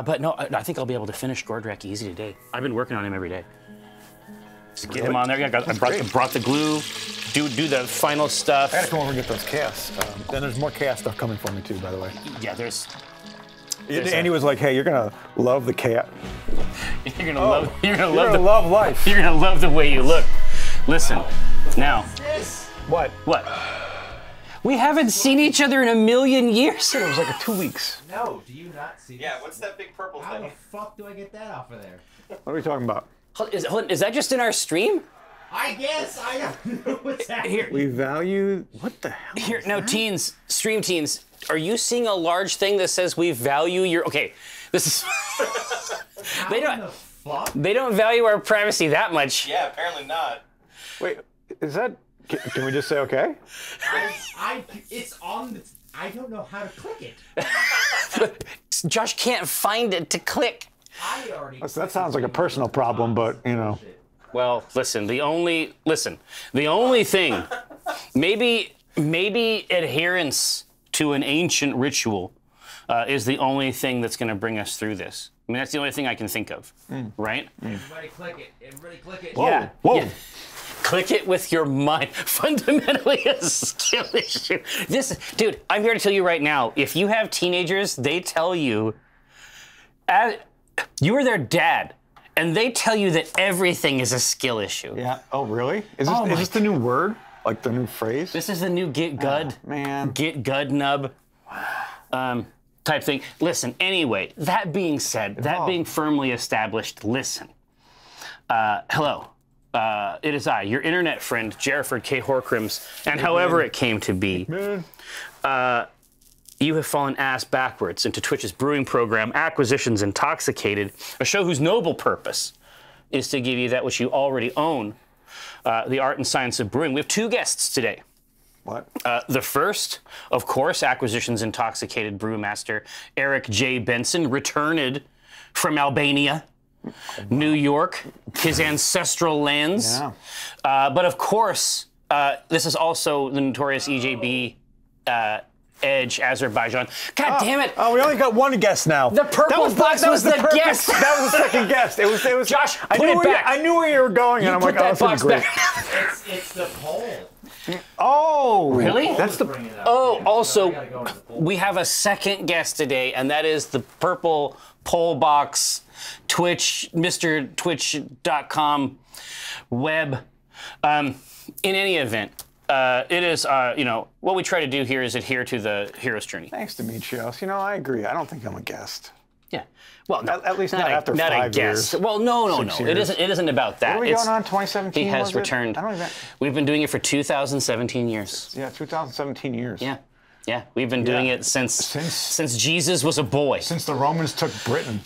But no, I think I'll be able to finish Gordrak easy today. I've been working on him every day. Just get him on there. Yeah, I brought the glue. Do the final stuff. I gotta come over and get those casts. Then there's more cast stuff coming for me too, by the way. Yeah, there's Andy was like, "Hey, you're gonna love the cat. You're gonna love life. You're gonna love the way you look. Listen, now. What? What? We haven't seen each other in a million years. It was like 2 weeks. No, do you not see? Yeah, what's that big purple How thing? the fuck do I get that off of there? What are we talking about? Is that just in our stream? I guess I don't know what's happening. Here, We value. What the hell? here. Now, teens, stream teens, are you seeing a large thing that says we value your? Okay, this is. They don't. The fuck? They don't value our privacy that much. Yeah, apparently not. Wait, is that? Can we just say okay? It's on the. I don't know how to click it. Josh can't find it to click. I already. That sounds like a personal problem, but you know. Well, listen. The only thing, maybe adherence to an ancient ritual is the only thing that's going to bring us through this. I mean, that's the only thing I can think of, right? Everybody click it. Everybody click it. Whoa, Yeah. whoa. Yeah. Click it with your mind. Fundamentally a skill issue. Dude, I'm here to tell you right now, if you have teenagers, they tell you, you are their dad, and they tell you that everything is a skill issue. Yeah. Oh, really? Is Oh this the new word? Like the new phrase? This is the new get gud. Man. Get gud nub. Type thing. Listen, anyway, that being said, that being firmly established, listen. Hello. It is I, your internet friend, Jerriford K. Horcrims, and however it came to be, you have fallen ass backwards into Twitch's brewing program, Acquisitions Intoxicated, a show whose noble purpose is to give you that which you already own, the art and science of brewing. We have two guests today. What? The first, of course, Acquisitions Intoxicated brewmaster Eric J. Benson, returned from Albania. New York, his ancestral lands. Yeah. But of course, this is also the notorious EJB Edge, Azerbaijan. God damn it! Oh, we only got one guest now. The purple box was the guest. That was the second guest. It was. Josh, I put knew it back. I knew where you were going, and I'm Put like, oh, that this would box be great. back. It's the poll. Oh, Really? That's the. Oh, also, we have a second guest today, and that is the purple poll box, Twitch, Mr. Twitch.com web. In any event, it is, what we try to do here is adhere to the hero's journey. Thanks, Demetrios. You know, I agree. I don't think I'm a guest. Yeah. Well, no, At least not after not 5 a guest. years. Well, no. 6 It years. isn't about that. What are we It's- going on? 2017. He has was it? returned. I don't even. We've been doing it for 2017 years. Yeah, 2017 years. Yeah. Yeah. We've been doing Yeah. it since Jesus was a boy. Since the Romans took Britain.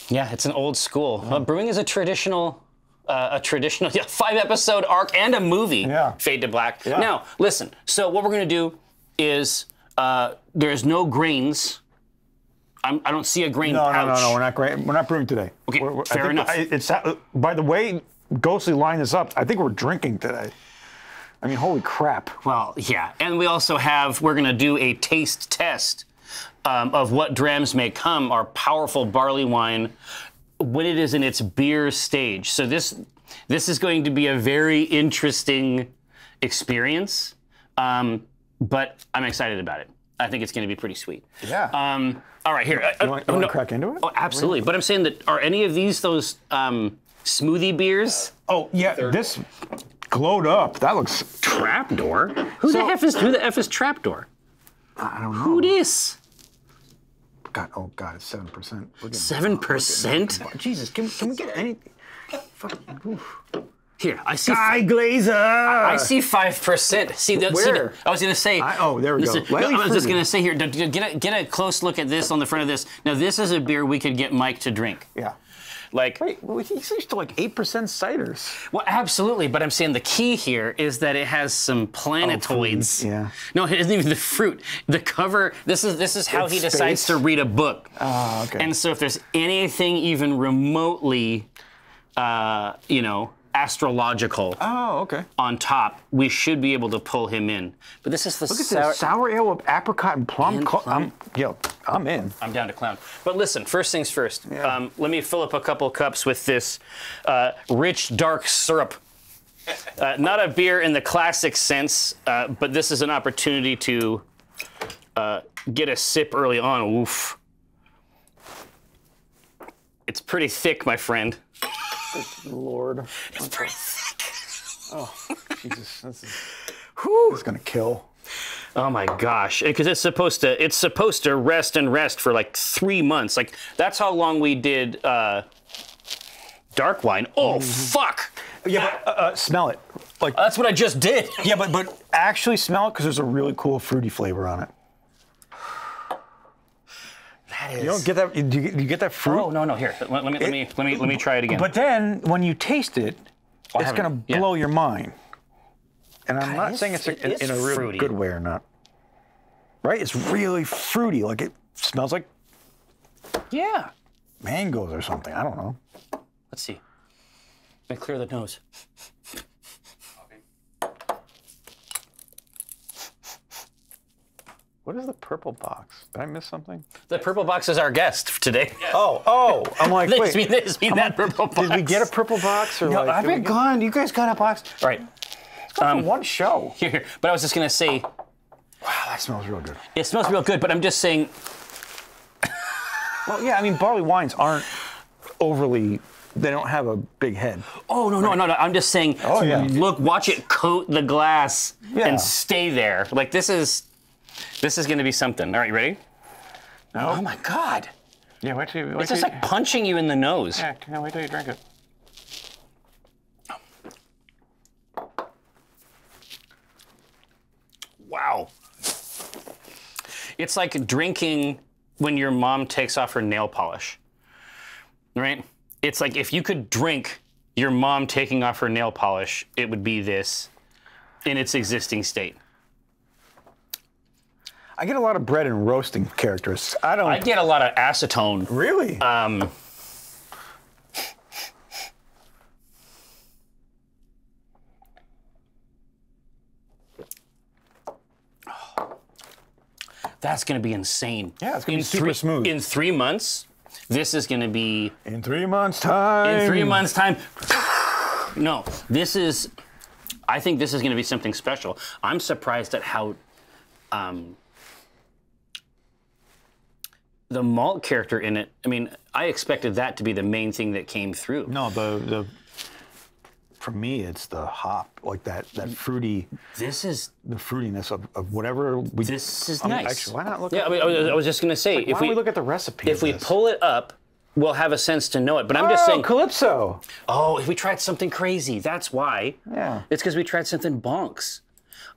Yeah, it's an old school. Brewing is a traditional 5-episode arc and a movie. Yeah. Fade to Black. Yeah. Now, listen. So what we're gonna do is there's no grains. I don't see a grain pouch. No. We're not brewing today. Okay, I fair think enough. It's by the way, Ghostly lined this up. I think we're drinking today. I mean, holy crap. Well, yeah, and we're gonna do a taste test of what drams may come, our powerful barley wine, when it is in its beer stage. So this is going to be a very interesting experience, but I'm excied about it. I think it's going to be pretty sweet. Yeah. All right, here. you want to crack into it? Oh, absolutely. But I'm saying that are any of these those smoothie beers? Oh, yeah. This glowed up. That looks. Trapdoor? Who the F is Trapdoor? I don't know. Who dis? God, oh God, it's 7%. 7%? Jesus, can we get anything? Fuck. Oof. Here, I see. Sky Glazer. I see 5%. Where? I was gonna say. there we go. I was just gonna say here. Get a close look at this on the front of this. Now, this is a beer we could get Mike to drink. Yeah. Like. Wait, well, he's used to like 8% ciders. Well, absolutely. But I'm saying the key here is that it has some planetoids. Yeah. No, it isn't even the fruit. The cover. This is how It's he decides space. to read a book. Oh, okay. And so if there's anything even remotely, astrological Oh, okay. on top, we should be able to pull him in. But this is the Look at this sour ale with apricot and plum. And plum. I'm in. I'm down to clown. But listen, first things first. Yeah. Let me fill up a couple cups with this rich, dark syrup. Not a beer in the classic sense, but this is an opportunity to get a sip early on. Oof. It's pretty thick, my friend. Lord. It's pretty thick. Oh, Jesus. This is gonna kill. Oh my gosh! Because it's supposed to rest and rest for like 3 months. Like that's how long we did dark wine. Oh fuck! Yeah, but smell it. Like That's what I just did. yeah, but actually smell it because there's a really cool fruity flavor on it. That is. You don't get that. Do you get that fruit? Oh no! Here, let me try it again. But then when you taste it, it's haven't- gonna yeah. blow your mind. And I'm God, not it saying is- it's it is in a really fruity. good way or not. Right? It's really fruity. Like it smells like yeah. mangoes or something. I don't know. Let's see. Let me clear the nose. What is the purple box? Did I miss something? The purple box is our guest today. Oh! I'm like, This wait. mean that purple box. Did we get a purple box or No, like? I've did we been get- gone. You guys got a box. All right. for one show. Here. But I was just gonna say, Wow, that smells real good. it smells real good. But I'm just saying, Well, yeah, I mean, barley wines aren't overly. They don't have a big head. oh no. I'm just saying, Oh, yeah. look, watch it coat the glass Yeah. and stay there. Like this is gonna be something. All right, you ready? No. Oh my God. Yeah, wait till It's just like punching you in the nose. Yeah, wait till you drink it. Wow. It's like drinking when your mom takes off her nail polish, right? It's like if you could drink your mom taking off her nail polish, it would be this in its existing state. I get a lot of bread and roasting characteristics. I don't. I get a lot of acetone. Really? That's going to be insane. Yeah, it's gonna be super smooth. In 3 months, this is going to be. In 3 months' time. In 3 months' time. No, this is. I think this is going to be something special. I'm surprised at how. The malt character in it. I mean, I expected that to be the main thing that came through. No, the. For me, it's the hop, like that fruity, This is. the fruitiness of whatever we. This is I mean, nice. Actually, why not look? Yeah, at, I was just going to say, why if don't we look at the recipe? if of we this? pull it up, we'll have a sense to know it. But I'm just saying. Calypso. Oh, if we tried something crazy, that's why. Yeah. It's because we tried something bonks.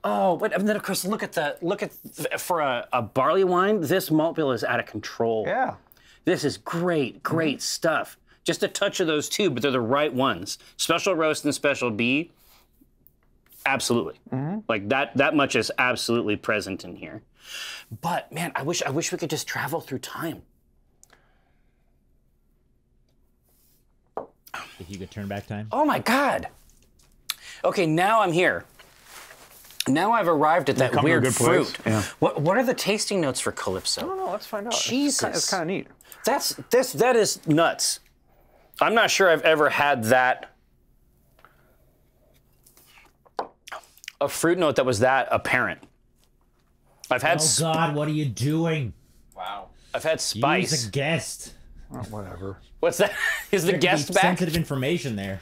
Oh, but and then of course look at for a barley wine, this malt bill is out of control. Yeah. This is great stuff. Just a touch of those two, but they're the right ones. Special roast and special B. Absolutely. Like that much is absolutely present in here. But man, I wish we could just travel through time. If you could turn back time. Oh my God. Okay, now I'm here. Now I've arrived at that come to a weird good place. fruit. Yeah. What are the tasting notes for Calypso? No, let's find out. Jesus. It's kind of neat. That is nuts. I'm not sure I've ever had a fruit note that was that apparent. I've had Oh God, what are you doing? Wow. I've had spice. Use a guest. Oh, whatever. What's that? Is the There could be guest back? sensitive information there.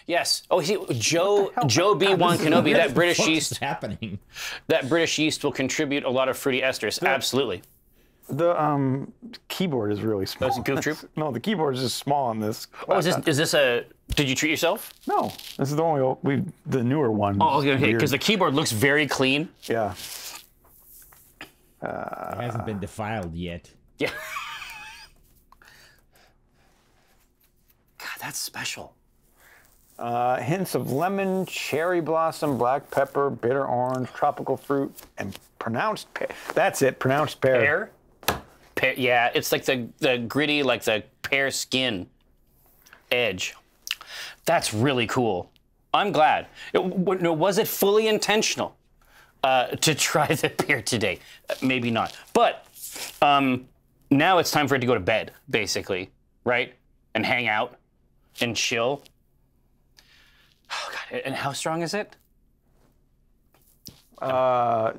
Yes. Oh, Joe B1 Kenobi. That British What's yeast. happening? That British yeast will contribute a lot of fruity esters. Absolutely. The keyboard is really small. That's a Goof Troop? No, the keyboard is just small on this. Oh, is this a? Did you treat yourself? No, this is the only the newer one. Oh, okay. Weird. Because the keyboard looks very clean. Yeah. It hasn't been defiled yet. Yeah. God, that's special. Hints of lemon, cherry blossom, black pepper, bitter orange, tropical fruit, and pronounced pear. That's it, pronounced pear. Pear? pear. Yeah, it's like the gritty, like the pear skin edge. That's really cool. I'm glad. Was it fully intentional to try the beer today? Maybe not. But now it's time for it to go to bed, basically, right? And hang out and chill. Oh, God. And how strong is it?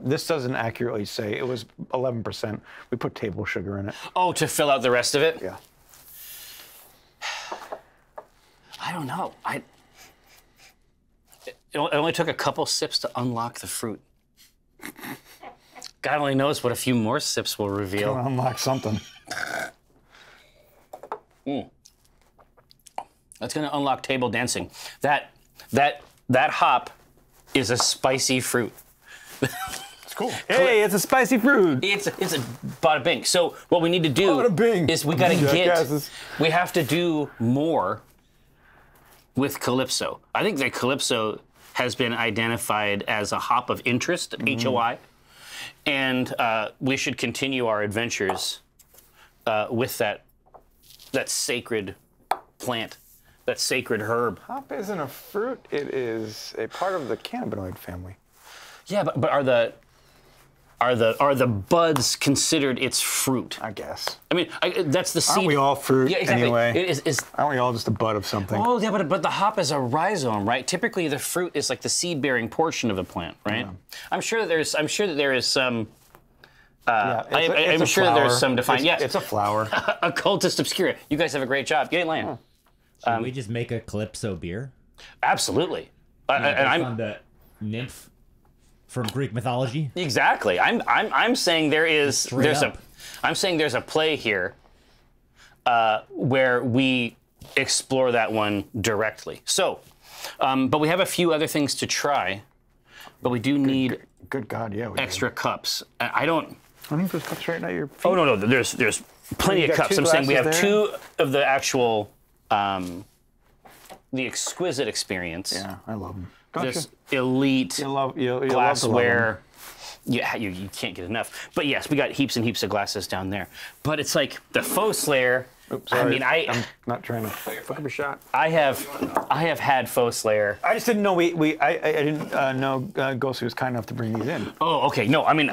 This doesn't accurately say. It was 11%. We put table sugar in it. Oh, to fill out the rest of it? Yeah. I don't know. It only took a couple sips to unlock the fruit. God only knows what a few more sips will reveal. Unlock something. That's going to unlock table dancing. That hop is a spicy fruit. It's cool. Hey, it's a spicy fruit. It's a bada bing. So what we need to do Bada bing. is we got to Jackasses. we have to do more with Calypso. I think that Calypso has been identified as a hop of interest, HOI, and we should continue our adventures with that sacred plant, that sacred herb. Hop isn't a fruit. It is a part of the cannabinoid family. Yeah, but are the buds considered its fruit? I guess. I mean, that's the seed. Aren't we all fruit Yeah, exactly. anyway? Is Aren't we all just a bud of something? Oh, yeah, but the hop is a rhizome, right? Typically, the fruit is like the seed-bearing portion of the plant, right? Yeah. I'm sure that there is some. I'm sure that there's some defined. Yes, it's a flower. Occultist obscura. You guys have a great job. Get Land. Should we just make a Calypso beer? Absolutely. And I'm on the nymph from Greek mythology. Exactly. I'm saying there's a play here where we explore that one directly. So, but we have a few other things to try. But we do need good God, yeah, we extra cups. I don't think there's cups right now. Your feet. Oh no, there's plenty of cups. I'm saying we have two of the actual the exquisite experience. Yeah, I love them. This elite glassware. Yeah, you can't get enough. But yes, we got heaps and heaps of glasses down there. But it's like the faux slayer. Oops, sorry. I'm not trying to fuck up your shot. I have had faux slayer. I just didn't know I didn't know Ghosty was kind enough to bring these in. Oh, okay. No, I mean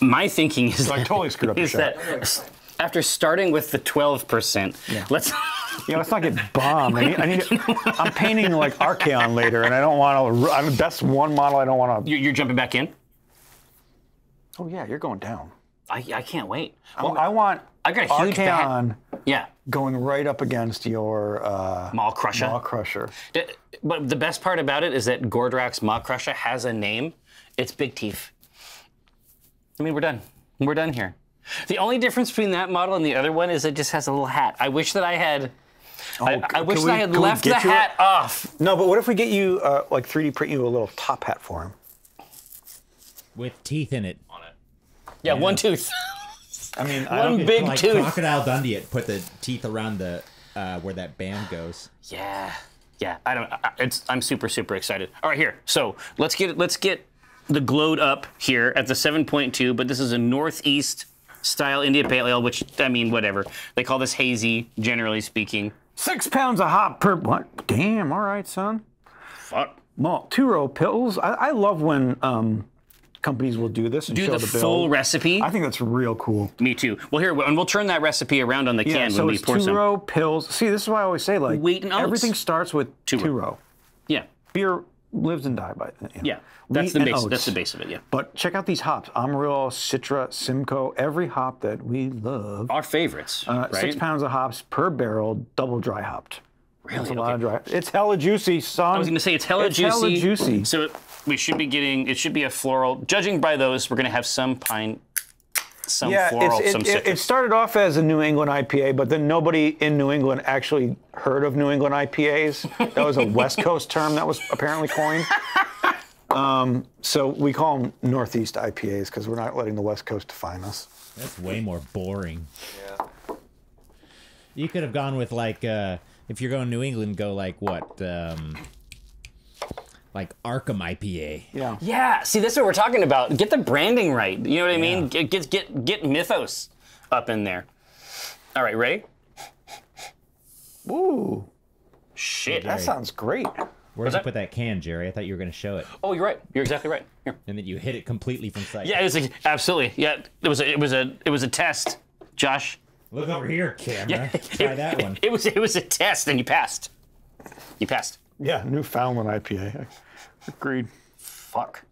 my thinking is so I totally screwed up your shot. That after starting with the 12%, let's not get bombed. I'm painting like Archeon later, and I don't want to. That's one model I don't want to. You're jumping back in. Oh yeah, you're going down. I can't wait. Well, I got a huge Archeon. Yeah. Going right up against your Maw Crusher. Maw Crusher. But the best part about it is that Gordrak's Maw Crusher has a name. It's Big Teeth. I mean, we're done. We're done here. The only difference between that model and the other one is it just has a little hat. I wish that I had. I wish that I had left the hat off. No, but what if we get you like 3D print you a little top hat for him? With teeth in it. On it. Yeah, one tooth. I mean, one big like tooth. Crocodile Dundee it. Put the teeth around the where that band goes. Yeah. I'm super excited. All right, here. So let's get the glowed up here at the 7.2. But this is a Northeast style India Pale Ale, which I mean, whatever they call this hazy, generally speaking. 6 pounds of hop per. What? Damn. All right, son. Fuck. Malt 2-row pills. I love when companies will do this and do show the bill. full recipe. I think that's real cool. Me too. Well, here, and we'll turn that recipe around on the can when we pour some. 2-row pills. See, this is why I always say, like, wheat and oats. Everything starts with 2-row. Yeah. Beer lives and dies by it. Yeah. That's the base. That's the base of it. Yeah. But check out these hops: Amarillo, Citra, Simcoe. Every hop that we love. Our favorites. Right? 6 pounds of hops per barrel, double dry hopped. Really? That's a lot of dry. It's hella juicy, son. I was going to say it's hella juicy. So we should be getting. It should be a floral. Judging by those, we're going to have some pine, some floral, some citrus. It started off as a New England IPA, but then nobody in New England actually heard of New England IPAs. That was a West Coast term that was apparently coined. So we call them Northeast IPAs because we're not letting the West Coast define us. That's way more boring. Yeah. You could have gone with like, if you're going New England, go like what? Like Arkham IPA. Yeah. Yeah. See, that's what we're talking about. Get the branding right. You know what I mean? Get mythos up in there. All right, ready? Ooh, Shit. that sounds great. Where'd you put that can, Jerry? I thought you were going to show it. Oh, you're right. You're exactly right. Here. And then you hit it completely from sight. Yeah, it was absolutely. Yeah, it was a test, Josh. Look over here, camera. Try that one. It was a test, and you passed. You passed. Yeah, Newfoundland IPA. Agreed. Fuck.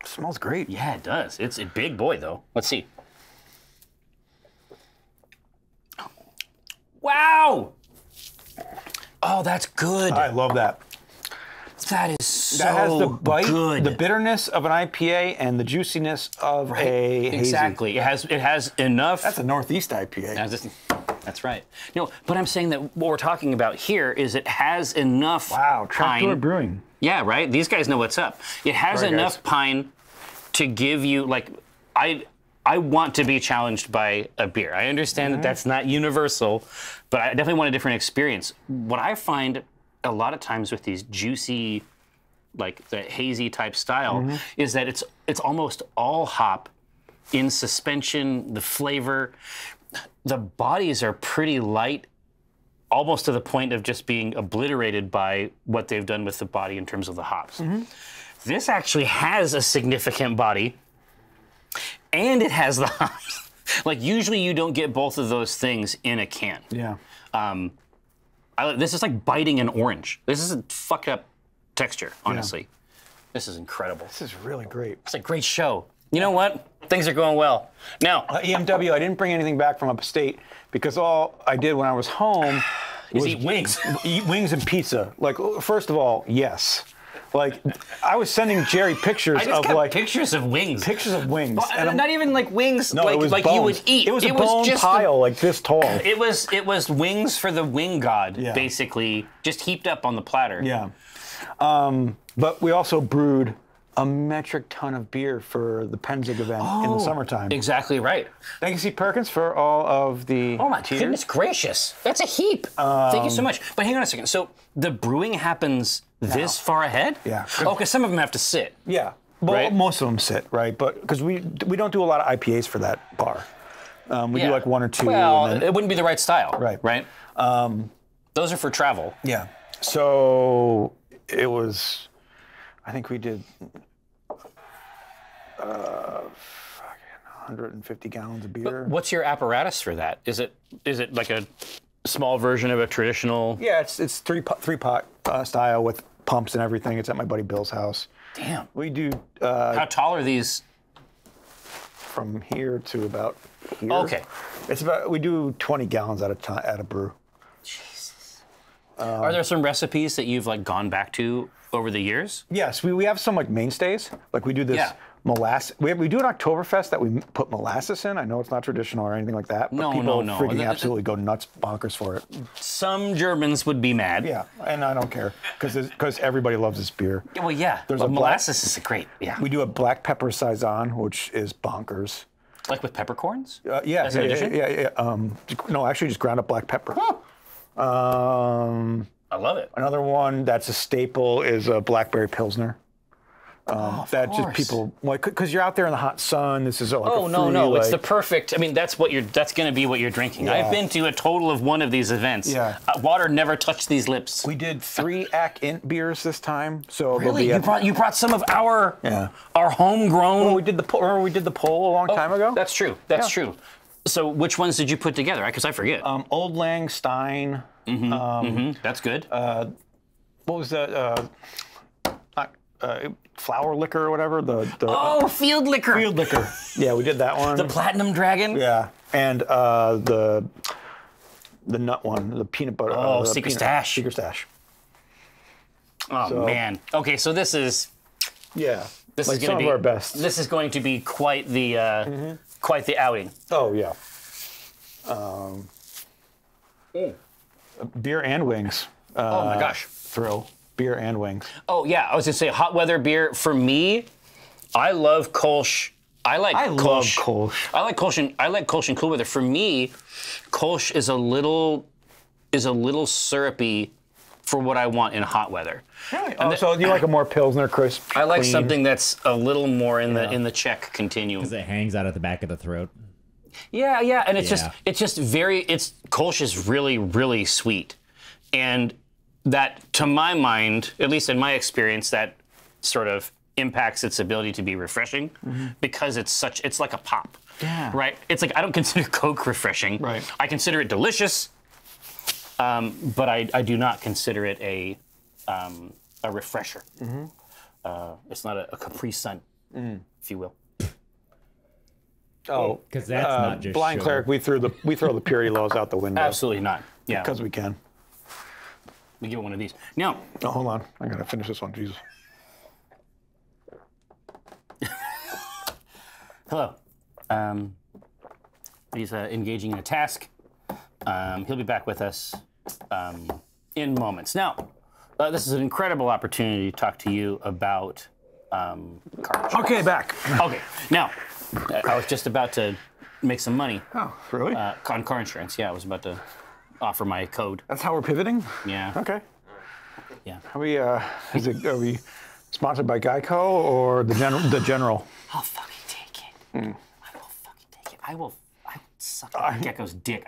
Smells great. Yeah, it does. It's a big boy, though. Let's see. Wow. Oh, that's good. I love that. That is so That has the bite, good. the bitterness of an IPA, and the juiciness of a hazy. Exactly. It has enough. That's a Northeast IPA. That's right. No, but I'm saying that what we're talking about here is it has enough Wow, Trapdoor pine. Brewing. Yeah, right? These guys know what's up. It has Right, enough guys. pine to give you, like, I want to be challenged by a beer. I understand that that's not universal, but I definitely want a different experience. What I find a lot of times with these juicy, like the hazy type style, is that it's almost all hop in suspension, the flavor. The bodies are pretty light, almost to the point of just being obliterated by what they've done with the body in terms of the hops. This actually has a significant body, and it has the hops. Like, usually you don't get both of those things in a can. Yeah. This is like biting an orange. This is a fucked up texture, honestly. This is incredible. This is really great. It's a great show. You know what? Things are going well. Now, EMW, I didn't bring anything back from upstate because all I did when I was home was eat wings. Eat wings and pizza. Like, first of all, yes. Like, I was sending Jerry pictures I just of got like pictures of wings. pictures of wings. Well, and I'm- not even like wings no, it was like bones. you would eat. It was a bone just pile like this tall. It was wings for the wing god, Yeah. basically, just heaped up on the platter. Yeah. But we also brewed a metric ton of beer for the Penzig event in the summertime. Exactly right. Thank you, C. Perkins, for all of the Oh my tiers. goodness gracious. That's a heap. Thank you so much. But hang on a second. So the brewing happens this far ahead? Yeah. Oh, because some of them have to sit. Yeah. Well, Right? most of them sit, right? But because we don't do a lot of IPAs for that bar. We do Yeah. like one or two. Well, and then, it wouldn't be the right style. Right. Right? Those are for travel. yeah. So it was, I think we did 150 gallons of beer. What's your apparatus for that? Is it like a small version of a traditional? Yeah, it's three pot style with pumps and everything. It's at my buddy Bill's house. Damn. We do How tall are these? from here to about here. Okay. It's about, we do 20 gallons at a time at a brew. Are there some recipes that you've like gone back to over the years? Yes, we have some like mainstays. Like we do this Yeah. molasses. We do an Oktoberfest that we put molasses in. I know it's not traditional or anything like that, but No, people no. freaking absolutely go nuts bonkers for it. Some Germans would be mad. Yeah, and I don't care because everybody loves this beer. Well, yeah. There's But a molasses is a great. Yeah. We do a black pepper saison, which is bonkers. Like with peppercorns? Yeah, As an addition? yeah. No, actually, just ground up black pepper. I love it. Another one that's a staple is a blackberry pilsner. That just course. people like because you're out there in the hot sun. This is like Oh a no, fruity, no! It's like- the perfect. I mean, that's going to be what you're drinking. Yeah. I've been to a total of one of these events. Yeah. Water never touched these lips. We did 3 Ack Int beers this time, so they'll Really? be at- You brought some of our Yeah. our homegrown. Well, we did the remember we did the poll a long time ago. That's true. That's Yeah. true. So which ones did you put together? Because I forget. Old Lang Stein. That's good. What was that? Flower liquor or whatever. The oh, field liquor. field liquor. Yeah, we did that one. The Platinum Dragon. Yeah, and the nut one, the peanut butter. Oh, the Secret peanut- Stash. Secret Stash. Oh So- man. Okay, so this is Yeah, this like is going some to be of our best. This is going to be quite the outing. Oh yeah. Beer and wings. Oh my gosh. Thrill. Beer and wings. Oh yeah, I was gonna say hot weather beer for me. I love Kolsch. I like I Kolsch. love Kolsch. I like Kolsch. I like Kolsch in cool weather. For me, Kolsch is a little syrupy for what I want in hot weather. Oh, so you like a more Pilsner crisp? I like clean. something that's a little more in the Czech continuum. Because it hangs out at the back of the throat. Yeah, yeah, and it's Yeah. Kolsch is really, really sweet, and that, to my mind, at least in my experience, that sort of impacts its ability to be refreshing because it's like a pop. Yeah. Right. It's like I don't consider Coke refreshing. Right. I consider it delicious, but I do not consider it a refresher. It's not a Capri Sun, if you will. Oh, Because that's not just blind sugar. cleric. We throw the purity laws out the window Absolutely not. Yeah. because we can. We give it one of these. Now, Oh, hold on. I gotta finish this one. Jesus. hello. He's engaging in a task. He'll be back with us in moments. Now, this is an incredible opportunity to talk to you about car insurance. Okay, back. Okay, now, I was just about to make some money Oh, really? on car insurance. Yeah, I was about to offer my code. That's how we're pivoting. Yeah. Okay. Yeah. Are we sponsored by Geico or the general? I'll fucking take it. I will fucking take it. I will suck that gecko's dick.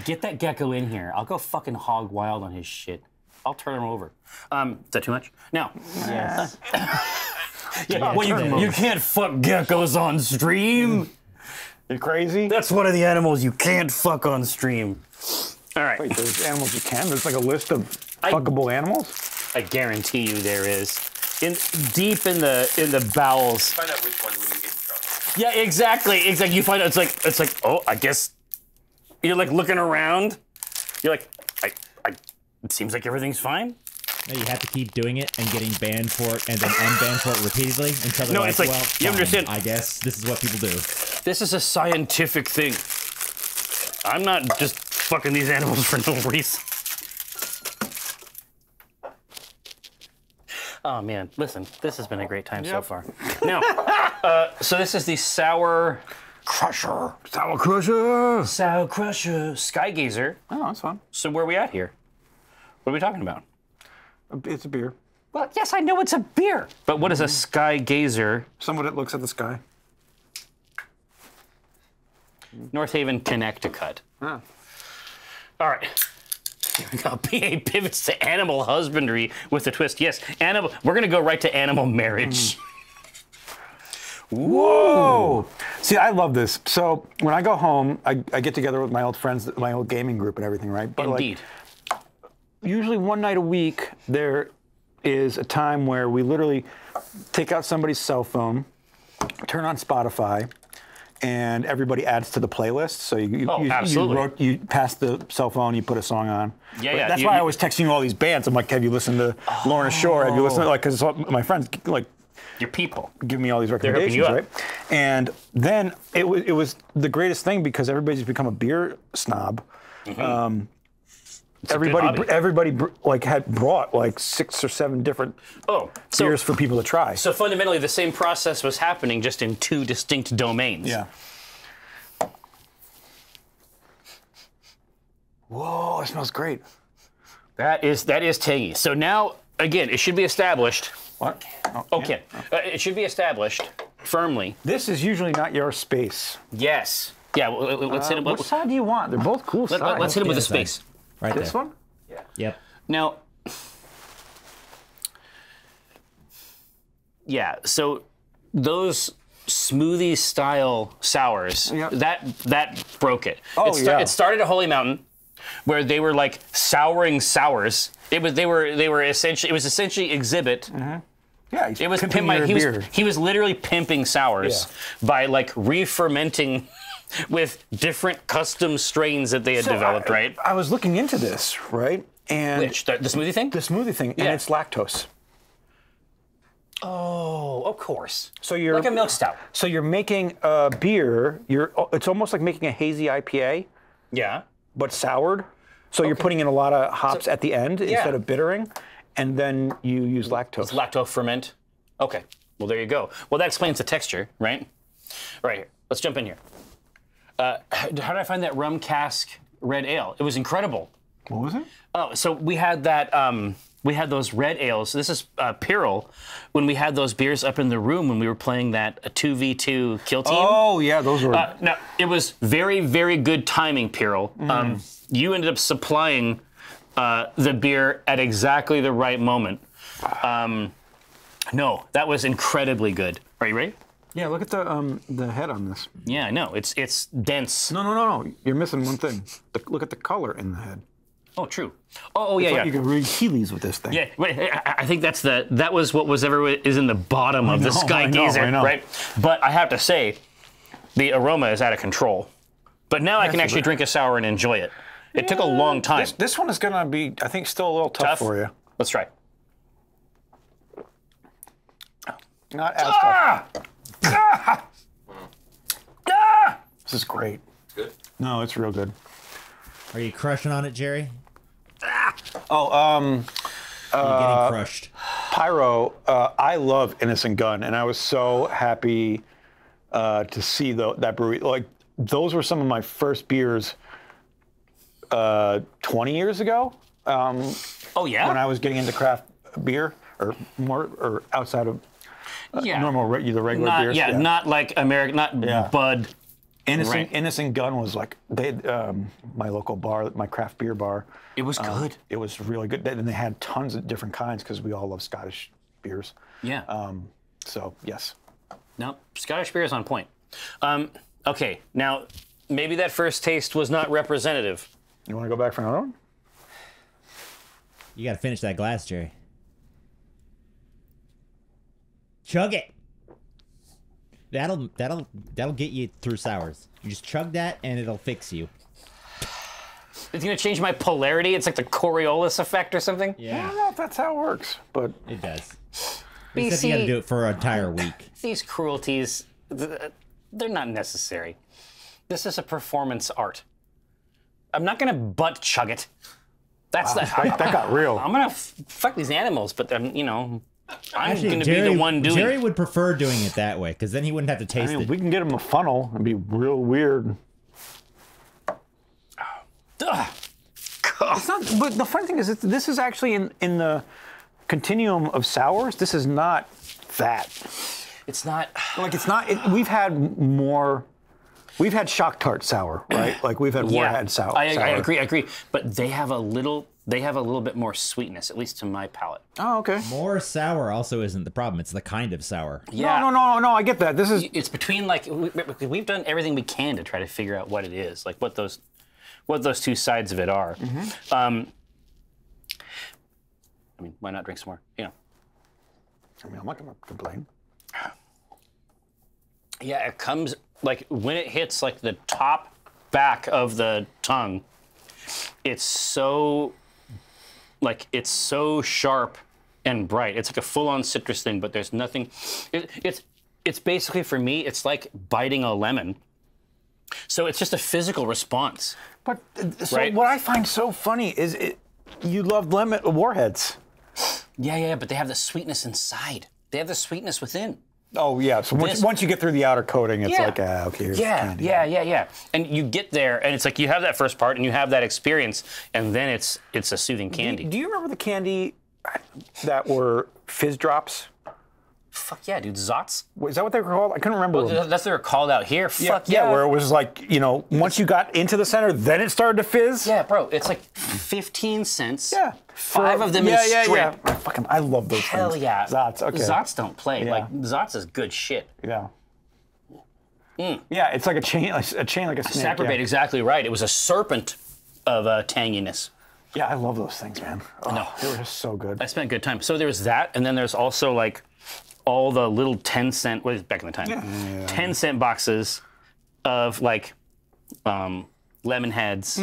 Get that gecko in here. I'll go fucking hog wild on his shit. I'll turn him over. Is that too much? No. Yes. Yeah, well, you can't fuck geckos on stream. You crazy? That's one of the animals you can't fuck on stream. All right. Wait, there's animals you can. There's like a list of fuckable animals. I guarantee you there is. Deep in the bowels. Find out which one when you get in trouble. Yeah, exactly. Exactly. You find out it's like, oh, I guess you're like looking around. You're like, it seems like everything's fine. No, you have to keep doing it and getting banned for it and then unbanned for it repeatedly until they're No, like, it's like, well, you fine, understand- I guess this is what people do. This is a scientific thing. I'm not just fucking these animals for no reason. Oh man, listen, this has been a great time so far. Now, so this is the Sour Crusher. Sour Crusher. Sour Crusher Skygazer. Oh, that's fun. So where are we at here? What are we talking about? It's a beer. Well, yes, I know it's a beer. But what is a Skygazer? Someone that looks at the sky. North Haven, Connecticut. Ah. All right. Here we go. PA pivots to animal husbandry with a twist. Yes, animal. We're gonna go right to animal marriage. Whoa! See, I love this. So when I go home, I get together with my old friends, my old gaming group and everything, right? But Indeed. usually one night a week, there is a time where we literally take out somebody's cell phone, turn on Spotify, and everybody adds to the playlist. So absolutely. you pass the cell phone, you put a song on. Yeah, But yeah, That's you- why I you- was texting you all these bands. I'm like, have you listened to Lorna Shore? Have you listened to, like, because my friends, like, Your people. give me all these helping recommendations, you out. right? And then it was the greatest thing because everybody's become a beer snob. hobby. Everybody like had brought like 6 or 7 different Oh, beers for people to try. So fundamentally, the same process was happening, just in 2 distinct domains. Yeah. Whoa, it smells great. That is tangy. So now, again, it should be established. What? Oh, Okay. It should be established firmly. This is usually not your space. Yes. Yeah. Let's hit him. What side do you want? They're both cool sides. Let's hit him with a The other side. space. Right This there. one? Yep. Now, yeah, so those smoothie style sours, Yeah. that broke it. Oh, yeah. It started at Holy Mountain, where they were like souring sours. It was essentially Exhibit. Yeah, he's It was pimping pimp, your beer. he was literally pimping sours by like re-fermenting with different custom strains that they had developed, right? I was looking into this, right? And Which the smoothie thing? the smoothie thing, and Yeah. it's lactose. Oh, of course. So you're Like a milk stout. So you're making a beer. It's almost like making a hazy IPA, Yeah. but soured. So you're putting in a lot of hops at the end instead of bittering, and then you use lactose. Lacto ferment. Okay. Well, there you go. Well, that explains the texture, right? Right here. Let's jump in here. How did I find that rum cask red ale? It was incredible. What was it? Oh, so we had that. We had those red ales. This is Pyrrol. When we had those beers up in the room when we were playing that 2v2 kill team. Oh yeah, those were. No, it was very, very good timing, Pyrrol. You ended up supplying the beer at exactly the right moment. No, that was incredibly good. Are you ready? Yeah, look at the head on this. Yeah, I know. It's dense. No. You're missing one thing. Look at the color in the head. Oh, true. Oh, yeah, yeah. You can read tea leaves with this thing. Yeah, wait, I think that was what was ever is in the bottom of the Sky Gazer, I know. right? But I have to say, the aroma is out of control. But now I can actually drink a sour and enjoy it. It took a long time. This one is gonna be, I think, still a little tough for you. Let's try. Not as tough. This is great. Good. No, it's real good. Are you crushing on it, Jerry? Oh, Are you getting crushed? Pyro, I love Innocent Gun, and I was so happy to see that brewery. Like, those were some of my first beers 20 years ago. Oh, yeah? When I was getting into craft beer, or more, or outside of normal, the regular beers. Yeah, not like American, not Bud. Innocent Gun was like, my local bar, my craft beer bar. It was good. It was really good. And they had tons of different kinds because we all love Scottish beers. Yeah. So, yes. No, Scottish beer is on point. Okay, now, maybe that first taste was not representative. You want to go back for another one? You got to finish that glass, Jerry. Chug it. That'll get you through sours. You just chug that and it'll fix you. It's gonna change my polarity. It's like the Coriolis effect or something. I Yeah, don't know if that's how it works, but it does. Except you got to do it for an entire week. These cruelties, they're not necessary. This is a performance art. I'm not gonna butt chug it. That's that got real. I'm gonna fuck these animals, but then I'm Actually, gonna Jerry, be the one doing Jerry it. would prefer doing it that way because then he wouldn't have to taste it. We can get him a funnel. It'd be real weird. Ugh. It's not, but the funny thing is, this is actually in the continuum of sours. This is not that. It's not. Like, it's not. We've had more. We've had shock tart sour, right? Like, we've had warhead sour. I agree. But they have a little bit more sweetness, at least to my palate. Oh, okay. More sour also isn't the problem. It's the kind of sour. Yeah. No. I get that. This is. It's between we've done everything we can to try to figure out what it is, like what those two sides of it are. I mean, why not drink some more? I mean, I'm not gonna complain. Yeah, it comes like when it hits like the top back of the tongue. It's so sharp and bright. It's like a full-on citrus thing, but there's nothing. It's basically, for me, it's like biting a lemon. So it's just a physical response. But so Right. what I find so funny is you love lemon warheads. Yeah, but they have the sweetness inside. They have the sweetness within. Oh yeah. So once you get through the outer coating, it's like okay. Here's the candy. Yeah. And you get there, and it's like you have that first part, and you have that experience, and then it's a soothing candy. Do you remember the candy that were fizz drops? Fuck yeah, dude. Zots? Is that what they were called? I couldn't remember. That's what they're called out here. Fuck yeah. Where it was like, once you got into the center, then it started to fizz. Yeah, bro. It's like 15 cents. Yeah. 5 of them in a strip. Yeah. I love those Hell things. yeah. Zots, okay. Zots don't play. Yeah. Like, Zots is good shit. Yeah. Yeah, it's like a chain like a snake. Saprobate, exactly right. It was a serpent of tanginess. Yeah, I love those things, man. Oh, No. They were just so good. I spent a good time. So there's that, and then there's also like all the little 10-cent, what is it, back in the time? 10-cent boxes of like lemon heads.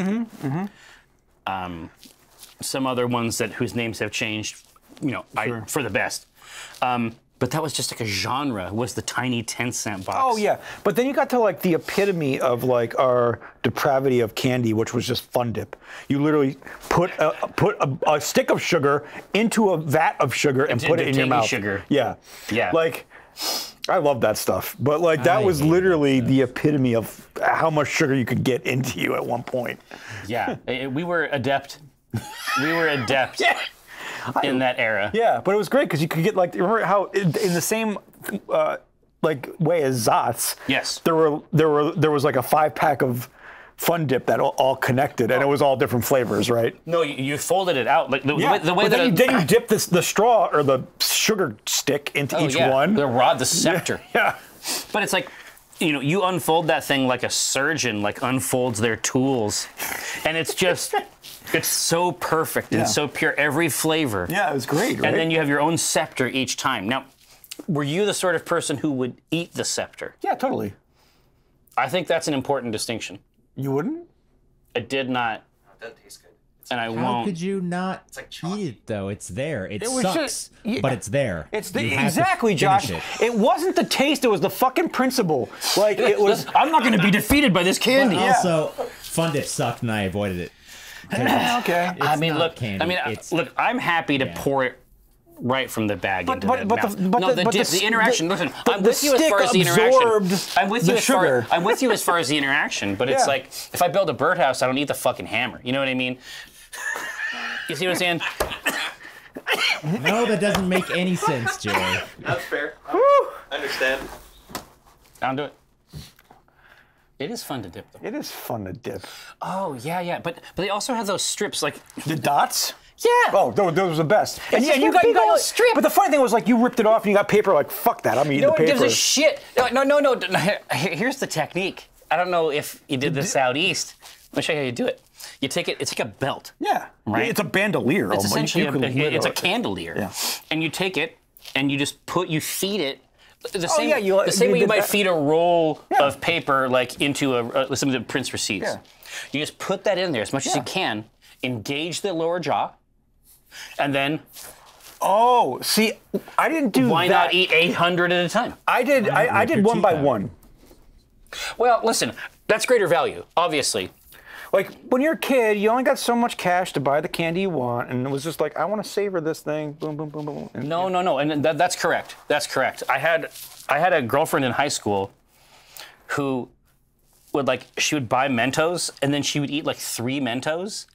Some other ones whose names have changed, for the best. But that was just like a genre, was the tiny 10-cent box. Oh yeah, but then you got to like the epitome of like our depravity of candy, which was just Fun Dip. You literally put a stick of sugar into a vat of sugar and put it in your mouth. Sugar. Yeah. Yeah. Like, I love that stuff, but like that was literally the epitome of how much sugar you could get into you at one point. Yeah, we were adept We were adept in that era. Yeah, but it was great because you could get like, remember how in the same like way as Zots? Yes. There was like a 5-pack of Fun Dip that all connected, and it was all different flavors, right? No, you folded it out like the way but that then you dip the straw or the sugar stick into each one. The rod, the scepter. Yeah. But it's like, you unfold that thing like a surgeon like unfolds their tools, and it's just, it's so perfect and so pure, every flavor. Yeah, it was great, right? And then you have your own scepter each time. Now, were you the sort of person who would eat the scepter? Yeah, totally. I think that's an important distinction. You wouldn't? I did not, It doesn't taste good. and I How won't. could you not like eat chalky. it though? It's there. It was sucks, just- yeah. but it's there. It's You have to exactly, Josh. finish It wasn't the taste; it was the fucking principle. Like it was. I'm not going to be defeated by this candy. But also, Fun Dip sucked, and I avoided it. Okay. It's I mean, not look. candy. I mean, It's- look. I'm happy to pour it right from the bag into the mouth. the interaction. Listen, I'm the with you as far as the stick interaction. absorbed I'm with you the as far. sugar. I'm with you as far as the interaction. But it's Yeah. like if I build a birdhouse, I don't need the fucking hammer. You know what I mean? You see what I'm saying? No, that doesn't make any sense, Joey. That's fair. I understand. I'll do it. It is fun to dip, though. It is fun to dip. Oh yeah. But they also have those strips like. The dots? Yeah. Oh, those were the best. And just you one got big old a strip. But the funny thing was, like, you ripped it off and you got paper. Like, fuck that. I'm eating No the one paper. gives a shit. No. Here's the technique. I don't know if you did this out east. Let me show you how you do it. You take it. It's like a belt. Yeah. Right. It's a bandolier. It's almost. essentially You could it's a literally- candelier. Yeah. And you take it and you just feed it. The Oh, same, yeah, the same you way you did might that. feed a roll Yeah. of paper like into some of the prince receipts. Yeah. You just put that in there as much as you can, engage the lower jaw, and then Oh, see, I didn't do why that. not eat 800 at a time? I did your one by teeth out. one. Well, listen, that's greater value, obviously. Like, when you're a kid, you only got so much cash to buy the candy you want, and it was just like, I want to savor this thing. Boom, boom, boom, boom. And No, and that's correct. That's correct. I had a girlfriend in high school who she would buy Mentos and then she would eat like 3 Mentos,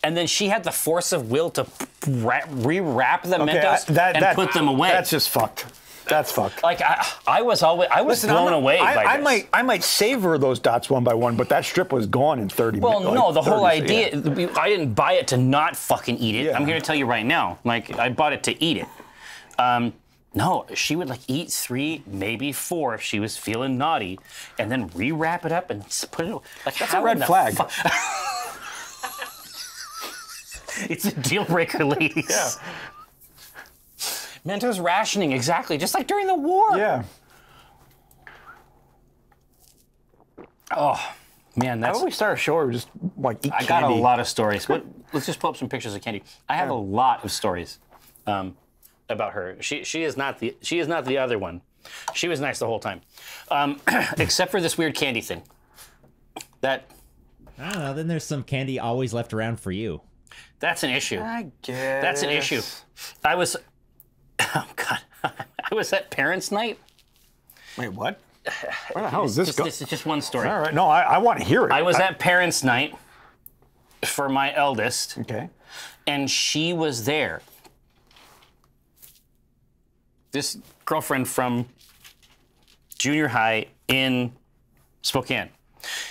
and then she had the force of will to rewrap the Mentos and put them away. That's just fucked. That's fucked. Like I was blown away by this. I might savor those dots one by one, but that strip was gone in 30 Well, minutes. no, the whole 30, idea. yeah. I didn't buy it to not fucking eat it. Yeah. I'm here to tell you right now. Like I bought it to eat it. No, she would like eat 3, maybe 4 if she was feeling naughty, and then rewrap it up and put it. Like That's a red flag. It's a deal breaker, ladies. Yeah. Mentos rationing, exactly, just like during the war. Yeah. Oh, man, How that's. about we start a show where we just like eat I got a candy? lot of stories. Let's just pull up some pictures of candy. I have a lot of stories about her. She is not the other one. She was nice the whole time, except for this weird candy thing. That I don't know. Then there's some candy always left around for you. that's an issue. I guess. That's an issue. I was, oh God, I was at parents' night. Wait, what? Where the hell is this going? This is just one story. All right, no, I want to hear it. I was at parents' night for my eldest, Okay. and she was there. This girlfriend from junior high in Spokane.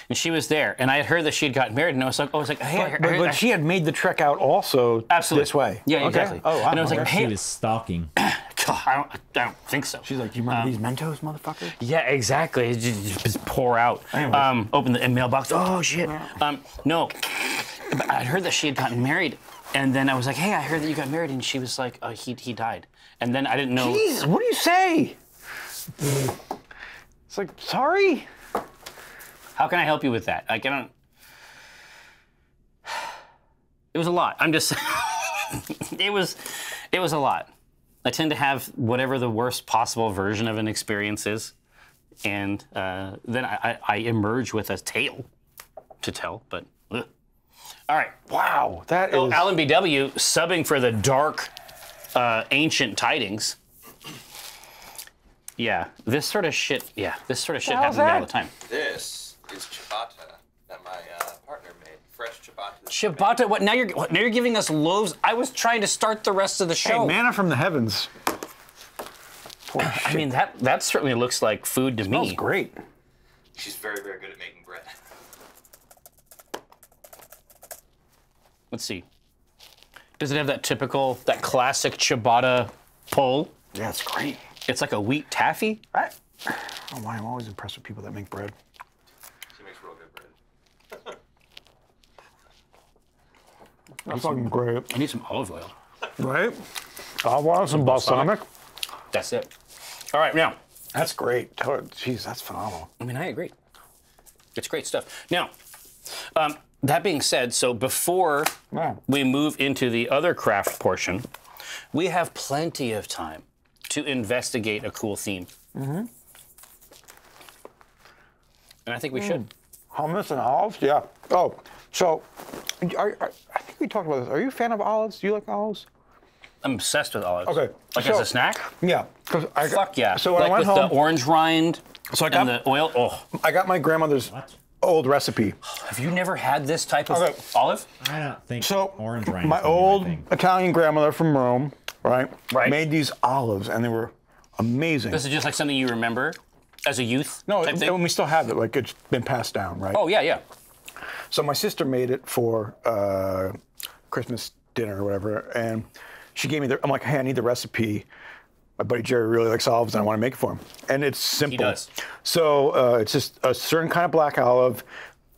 And she was there, and I had heard that she had gotten married, and I was like, hey, But she had made the trek out also absolutely this way. Yeah, Okay. exactly. Oh, wow. And I was like, Okay. She hey, was stalking. I don't think so. She's like, do you remember these Mentos, motherfucker? Yeah, exactly. It just pour out. Anyways. Open the mailbox. Oh shit. No, but I heard that she had gotten married, and then I was like, hey, I heard that you got married, and she was like, he died, and then I didn't know. Jesus, what do you say? It's like, sorry? How can I help you with that? Like, I don't. It was a lot. I'm just. It was a lot. I tend to have whatever the worst possible version of an experience is, and then I emerge with a tale to tell. But ugh. All right. Wow, that is... Oh, Alan BW subbing for the dark, ancient tidings. Yeah, this sort of shit. Yeah, this sort of shit happens to me all the time. This is ciabatta that my partner made. fresh ciabatta. Ciabatta. What? Now you're giving us loaves. I was trying to start the rest of the show. Hey, manna from the heavens. I mean, that certainly looks like food to Smells me. great. She's very, very good at making bread. Let's see. Does it have that classic ciabatta pull? Yeah, it's great. It's like a wheat taffy. I don't know why I'm always impressed with people that make bread. She makes real good bread. That's fucking great. I need some olive oil. Right? I want some balsamic. That's it. All right, now. That's great. Jeez, that's phenomenal. I mean, I agree. It's great stuff. Now, that being said, so before we move into the other craft portion, we have plenty of time to investigate a cool theme. Mm-hmm. And I think we should. Hummus and olives? Yeah. Oh, so I think we talked about this. Are you a fan of olives? Do you like olives? I'm obsessed with olives. Okay. Like as a snack? Yeah. Fuck yeah. So when like I went with home, the orange rind so and the oil. Oh. I got my grandmother's old recipe. Have you never had this type of Okay. olive? I don't think So orange rind. my is gonna be old thing. Italian grandmother from Rome, right, Right. made these olives, and they were amazing. This is just like something you remember as a youth No, type thing? and we still have it. Like it's been passed down, right? Oh, yeah, yeah. So my sister made it for Christmas dinner or whatever, and she gave me I'm like, hey, I need the recipe. My buddy Jerry really likes olives, and I want to make it for him. And it's simple. He does. So it's just a certain kind of black olive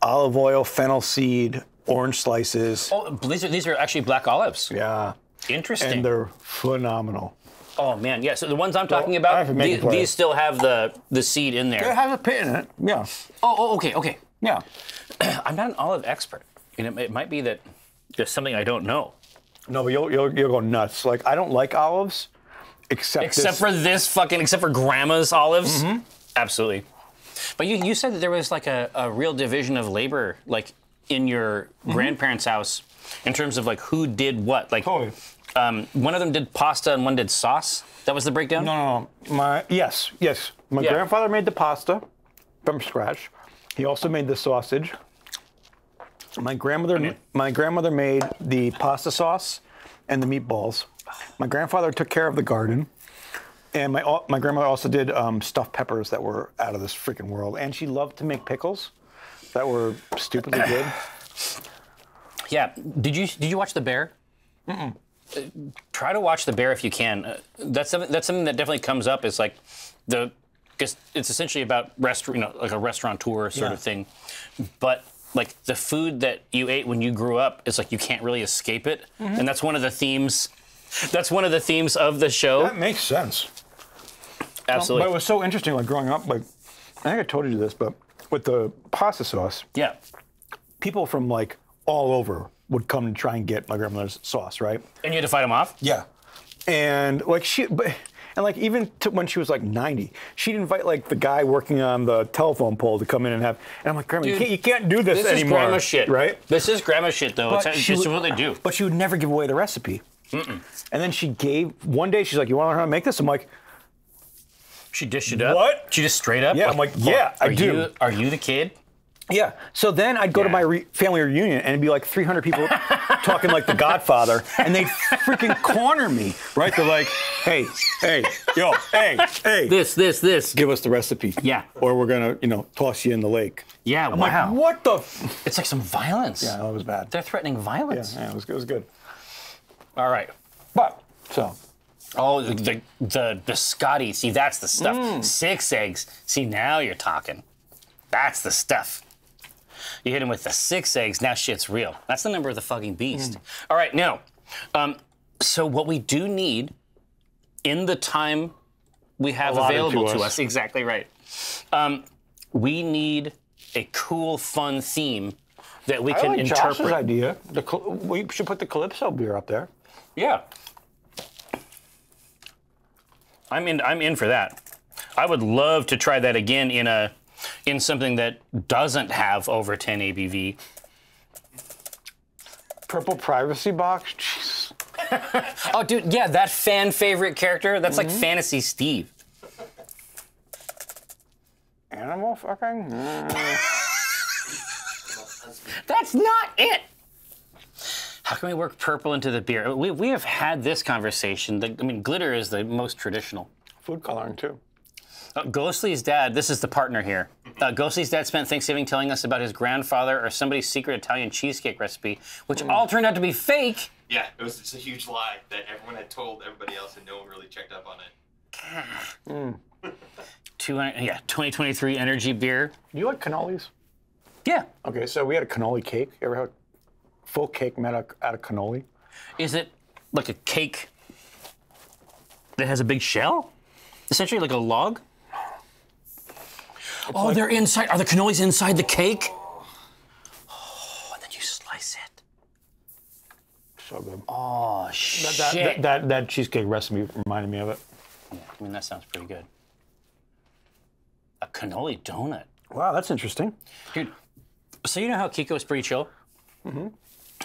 oil, fennel seed, orange slices. Oh, these are actually black olives. Yeah. Interesting. And they're phenomenal. Oh, man, yeah. So the ones I'm talking I about, have to make it for you. these still have the seed in there. It has a pit in it. Yeah. Okay. Yeah. I'm not an olive expert. It might be that there's something I don't know. No, but you'll go nuts. Like I don't like olives, except for grandma's olives. Mm-hmm. Absolutely. But you said that there was like a real division of labor, like in your grandparents' house, in terms of like who did what. Like, Totally. One of them did pasta and one did sauce. That was the breakdown. No. Yes. My Yeah. grandfather made the pasta from scratch. He also made the sausage. My grandmother made the pasta sauce and the meatballs. My grandfather took care of the garden. And my grandmother also did stuffed peppers that were out of this freaking world. And she loved to make pickles that were stupidly good. Yeah. Did you watch The Bear? Mm-mm. Try to watch The Bear if you can. That's something that definitely comes up. Is like because it's essentially about like a restaurateur sort of thing, but like the food that you ate when you grew up, it's like you can't really escape it, and that's one of the themes. That's one of the themes of the show. That makes sense. Absolutely. But it was so interesting, like growing up, like I think I told you this, but with the pasta sauce, Yeah. people from like all over would come and try and get my grandmother's sauce, right? And you had to fight them off? Yeah. And like even when she was like 90, she'd invite like the guy working on the telephone pole to come in and have. And I'm like, Grandma, Dude, you can't do this This anymore. is grandma shit. Right? This is grandma shit, though. But It's she just would- what they do. But she would never give away the recipe. And then one day she's like, you want to learn how to make this? I'm like, She dished it up? What? She just straight up? Yeah, I'm like, yeah, I do. Are you the kid? yeah. So then I'd go to Yeah. my family reunion and it'd be like 300 people talking like The Godfather, and they'd freaking corner me, right? They're like, hey, yo, hey. This. Give us the recipe. Yeah. Or we're going to, toss you in the lake. Yeah, I'm wow. like, what the? It's like some violence. Yeah, that was bad. They're threatening violence. Yeah, it was good. All right. But, so. Oh, the Scotty. See, that's the stuff. 6 eggs. See, now you're talking. That's the stuff. You hit him with the 6 eggs. Now shit's real. That's the number of the fucking beast. All right, now. So what we do need in the time we have Allotted available to to us. us, exactly right. We need a cool, fun theme that we can I like Josh's interpret. idea. We should put the Calypso beer up there. Yeah. I'm in for that. I would love to try that again in something that doesn't have over 10 ABV. Purple Privacy Box. Jeez. Oh, dude, yeah, that fan favorite character. That's like Fantasy Steve. Animal fucking? That's not it. How can we work purple into the beer? We have had this conversation. I mean, glitter is the most traditional. Food coloring too. Ghostly's dad, this is the partner here. Ghostly's dad spent Thanksgiving telling us about his grandfather or somebody's secret Italian cheesecake recipe, which all turned out to be fake. Yeah, it was just a huge lie that everyone had told everybody else, and no one really checked up on it. 2023 energy beer. You like cannolis? Yeah. Okay, so we had a cannoli cake. You ever had a full cake made out of cannoli? Is it like a cake that has a big shell? Essentially like a log? Oh, they're inside. Are the cannolis inside the cake? Oh, and then you slice it. So good. Oh, shit. That cheesecake recipe reminded me of it. Yeah, I mean, that sounds pretty good. A cannoli donut. Wow, that's interesting. Dude, so you know how Kiko is pretty chill? Mm-hmm.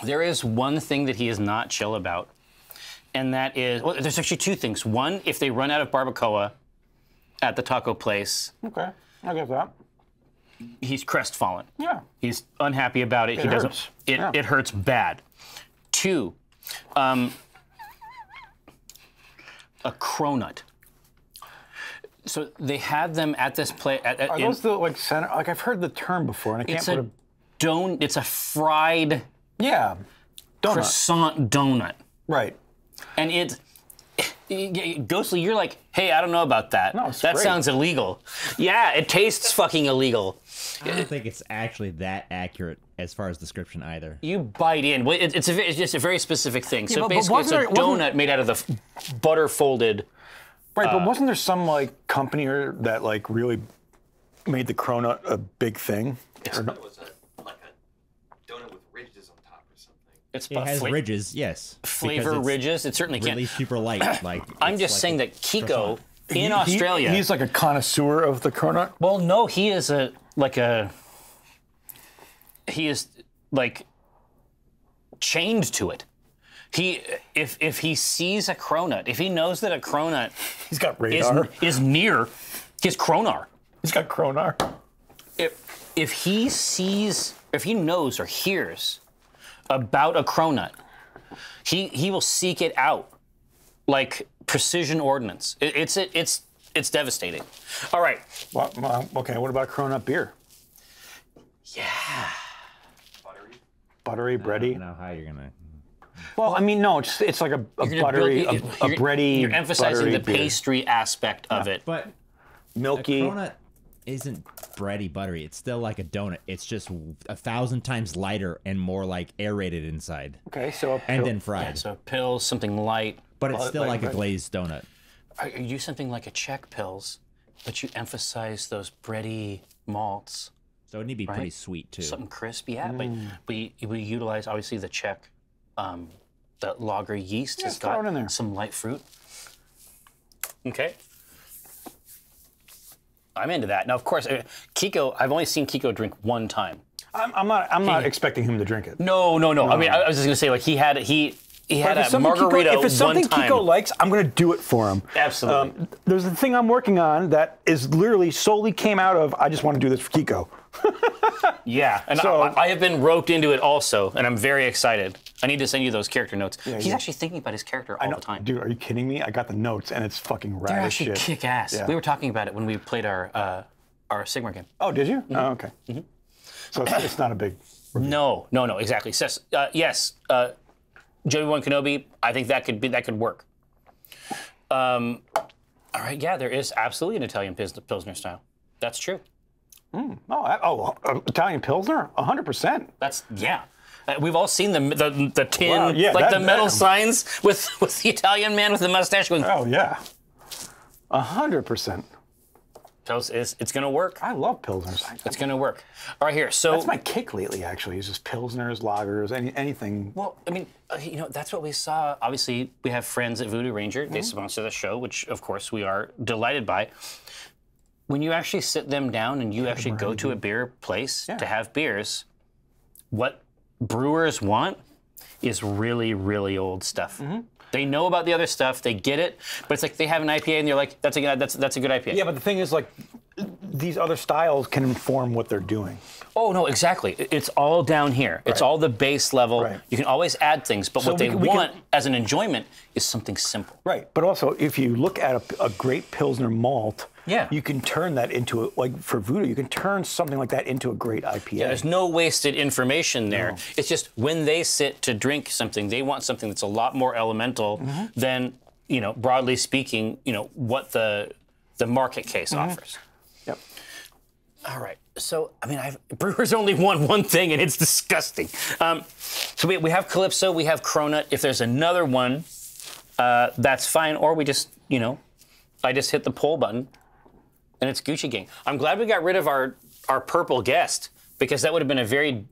There is one thing that he is not chill about, and that is, well, there's actually two things. One, if they run out of barbacoa at the taco place, Okay, I get that. he's crestfallen. Yeah. He's unhappy about it. It He doesn't. hurts. It Yeah. it hurts bad. Two, a cronut. So they have them at this place. Are those the like center? Like I've heard the term before, and I can't It's put a It's a fried Yeah. Donut. croissant donut, Right. and Ghostly, you're like, hey, I don't know about that. No, it's that great. sounds illegal. Yeah, it tastes fucking illegal. I don't think it's actually that accurate as far as description either. You bite in. Well, it's just a very specific thing. So but basically, it's a donut made out of the butter folded. Right, but wasn't there some like company that like really made the cronut a big thing? Or no? It was like a donut with ridges on top or something. It's It has ridges, yes. flavor because it's ridges. It certainly can't. really super light. Like I'm it's just like saying a that Kiko croissant. in Australia. He's like a connoisseur of the cronut. Well, no, he is like chained to it. If he sees a cronut, if he knows that a cronut He's got radar. is near his cronar, He's got cronar. if he knows or hears about a cronut, he will seek it out like precision ordnance. It's devastating. All right. Well, okay, what about cronut beer? Yeah. Buttery, I bready. don't know how you're gonna. Well, I mean, no, it's like a buttery, a bready. You're emphasizing buttery the beer. pastry aspect of it. But Milky. a cronut isn't bready buttery. It's still like a donut. It's just 1,000 times lighter and more like aerated inside, Okay, so and then fried. So pills, something light. But it's still like like a bread. glazed donut. Or you do something like a Czech pills, but you emphasize those bready malts. So it'd need to be pretty sweet too. Something crisp, yeah. But we utilize obviously the Czech, the lager yeast has throw it in there. got some light fruit. Okay. I'm into that. Now, of course, Kiko. I've only seen Kiko drink one time. I'm not expecting him to drink it. No. I mean, I was just gonna say, like, he had But a margarita if it's something one time. Kiko likes, I'm going to do it for him. Absolutely. There's a thing I'm working on that is literally solely came out of, I just want to do this for Kiko. Yeah, and So- I have been roped into it also, and I'm very excited. I need to send you those character notes. He's yeah. actually thinking about his character all the time. Dude, are you kidding me? I got the notes and it's fucking rad They're as actually shit. kick ass. Yeah. We were talking about it when we played our Sigmar game. Oh, did you? Oh, okay. So it's not a big... No, exactly. Yes, Joey-Wan Kenobi. I think that could work. All right, yeah, there is absolutely an Italian Pilsner style. That's true. Italian Pilsner? 100%. That's yeah. We've all seen the tin, Wow, yeah, like that- the metal that- signs with the Italian man with the mustache going. Oh, yeah. 100%. It's gonna work. I love Pilsners. It's gonna work. All right, here. So That's my kick lately, actually, is just Pilsners, lagers, anything. well, I mean, that's what we saw. Obviously, we have friends at Voodoo Ranger. They sponsor the show, which of course we are delighted by. When you actually sit them down and you actually go to a beer place to have beers, what brewers want is really, really old stuff. They know about the other stuff. They get it, but it's like they have an IPA and they're like, "That's a good IPA." Yeah, but the thing is, like, these other styles can inform what they're doing. Oh, no, exactly. It's all down here. It's all the base level. Right. You can always add things, but what they want as an enjoyment is something simple. Right, but also if you look at a great Pilsner malt, Yeah. you can turn that into, like for Voodoo, you can turn something like that into a great IPA. Yeah, there's no wasted information there. No. It's just when they sit to drink something, they want something that's a lot more elemental than, broadly speaking, what the market case offers. Yep. All right. So, brewers only want one thing, and it's disgusting. So we have Calypso, we have Cronut. If there's another one, that's fine. Or we just, I just hit the poll button, and it's Gucci Gang. I'm glad we got rid of our purple guest, because that would have been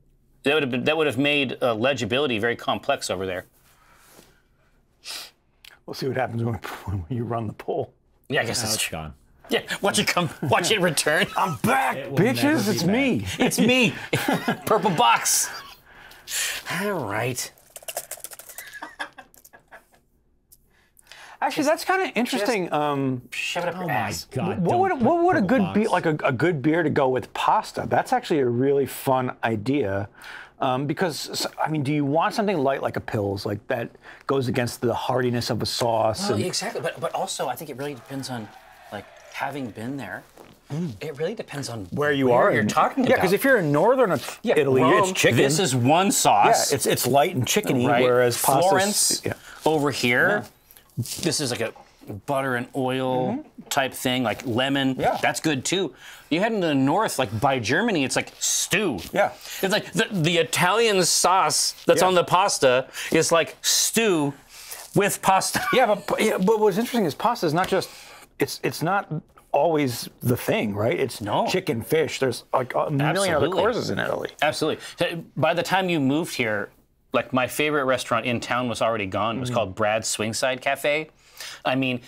that would have made legibility very complex over there. We'll see what happens when you run the poll. Yeah, I guess that's It's true. gone. Yeah, watch it return. I'm back, It will bitches. never be It's back. me. It's me, purple box. All right. Actually, that's kind of interesting. Shove it up Oh your my ass. God. What would a Purple good box. beer, like a good beer to go with pasta? That's actually a really fun idea. Because do you want something light like a Pils, like that goes against the hardiness of a sauce? Well, exactly, but also I think it really depends on, like, having been there. It really depends on where you are. You're talking about. Yeah, because if you're in northern Italy, Rome, it's chicken. This is one sauce. Yeah, it's light and chickeny, right? whereas pasta. Florence over here. This is like a butter and oil type thing, like lemon. Yeah. That's good too. You head into the north, like by Germany, it's like stew. Yeah. It's like the Italian sauce that's on the pasta is like stew with pasta. But what's interesting is pasta is not just it's not always the thing, right? It's chicken, fish. There's like a million other courses in Italy. Absolutely. By the time you moved here, like my favorite restaurant in town was already gone. It was called Brad's Swingside Cafe. The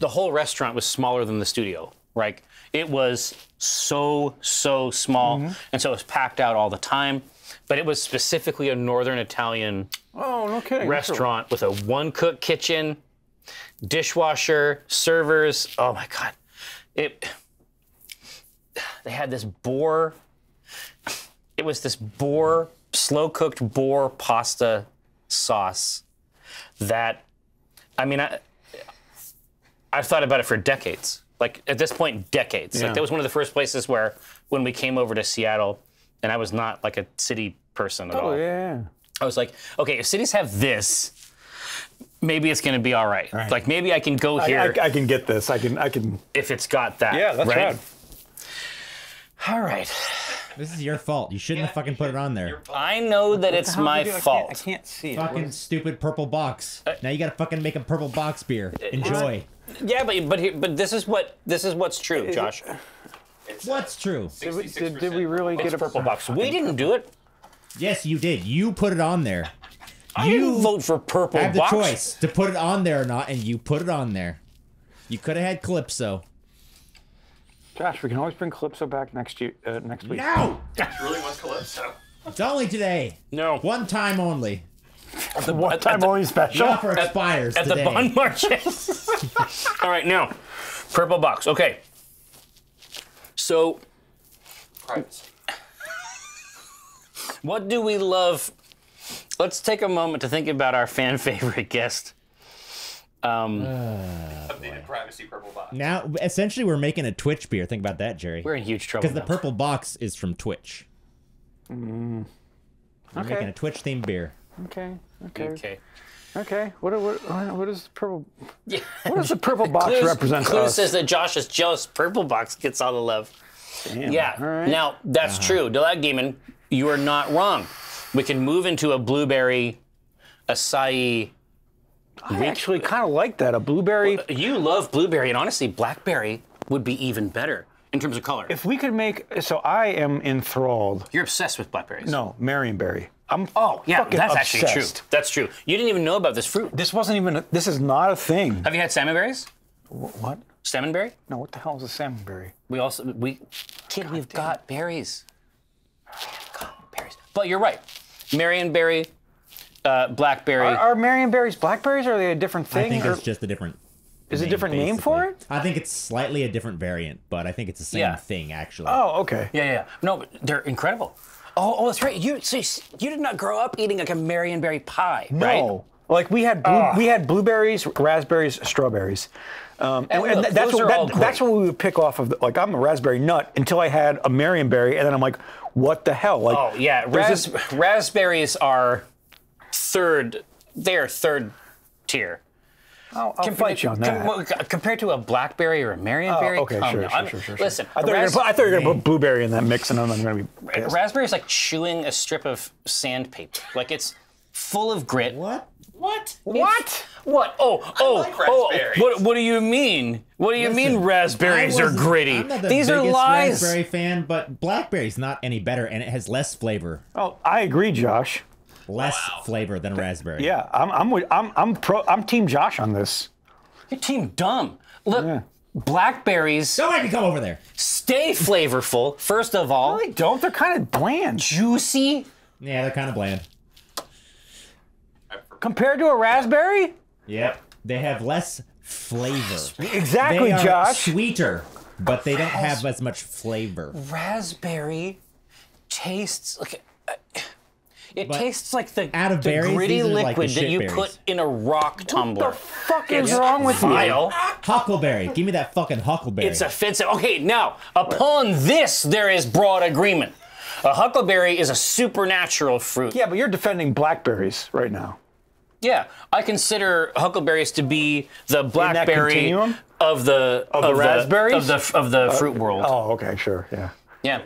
whole restaurant was smaller than the studio, right? It was so small, and so it was packed out all the time. But it was specifically a northern Italian restaurant with a one-cook kitchen, dishwasher, servers. Oh my God. They had this boar. It was this slow-cooked boar pasta sauce that, I've thought about it for decades. Like, at this point, decades. Yeah. Like, that was one of the first places where, when we came over to Seattle, and I was not like a city person at all. Oh yeah. I was like, okay, if cities have this, maybe it's going to be all right. Like, maybe I can go here. I can get this. I can. If it's got that. Yeah, that's right. All right. This is your fault. You shouldn't have fucking put it on there. I know that it's my fault. I can't see it. Fucking stupid purple box. Now you gotta fucking make a purple box beer. Enjoy. Yeah, but this is what's true, Josh. What's true? Did we really get a Purple box. We didn't do it. Yes, you did. You put it on there. I didn't vote for purple Had the box. choice to put it on there or not, and you put it on there. You could have had Calypso. Josh, we can always bring Calypso back next week. No! Josh really wants Calypso. It's only today. No. One time only. The one time only The special. offer expires At today. the bond market. All right, now, purple box. Okay. So, Privacy. what do we love? Let's take a moment to think about our fan favorite guest. Updated privacy purple box. Now, essentially, we're making a Twitch beer. Think about that, Jerry. We're in huge trouble. Because the now. purple box is from Twitch. We're making a Twitch-themed beer. Okay. What is the purple? Yeah. What does the purple box represent to Clue us? says that Josh is jealous. Purple box gets all the love. Damn. Yeah. All right. Now, that's true. Delag Demon, you are not wrong. We can move into a blueberry, acai. I actually kind of like that. A blueberry. You love blueberry, and honestly, blackberry would be even better in terms of color. If we could make, so I am enthralled. You're obsessed with blackberries. No, Marionberry. I'm Yeah, fucking that's obsessed. actually true. That's true. You didn't even know about this fruit. This wasn't even. This is not a thing. Have you had salmonberries? What? Salmonberry? No, what the hell is a salmonberry? Kid, we've got berries. We've got berries. But you're right. Marionberry, blackberry. Are Marionberries blackberries, or are they a different thing? I think or- it's just a different Is it a different name for it? I think it's slightly a different variant, but I think it's the same thing actually. Oh, okay. Yeah. No, but they're incredible. Oh, that's right. You did not grow up eating like a Marionberry pie, right? No. Like we had blueberries, raspberries, strawberries. And that's what we would pick off of. Like I'm a raspberry nut until I had a Marionberry, and then I'm like, what the hell? Like, oh yeah, raspberries are third. They are third tier. I'll fight you on that. Compared to a blackberry or a Marionberry. Oh, okay, sure. Listen, I thought you were going to put blueberry in that mix, and I'm going to be pissed. Raspberry is like chewing a strip of sandpaper. Like it's full of grit. What? What? raspberries. What do you mean? What do you mean raspberries are gritty? I'm not the These are biggest lies. raspberry fan, but blackberry's not any better, and it has less flavor. Oh, I agree, Josh. Less flavor than raspberry. Yeah, I'm Team Josh on this. You're team dumb. Look, blackberries Don't make me come over there. stay flavorful. First of all, No, they don't. They're kind of bland juicy. Yeah, they're kind of bland. compared to a raspberry. Yep. They have less flavor. Exactly, They are Josh. sweeter, but they don't have as much flavor. Raspberry tastes like. It But tastes like the out of berries, gritty these are like the liquid that shit you berries. put in a rock tumbler. What the fuck is wrong with you? Vile. Huckleberry. Give me that fucking huckleberry. It's offensive. Okay, now, upon this, there is broad agreement. A huckleberry is a supernatural fruit. Yeah, but you're defending blackberries right now. Yeah, I consider huckleberries to be the blackberry continuum? of the raspberries? of the fruit world. Oh, okay, sure, yeah. Yeah,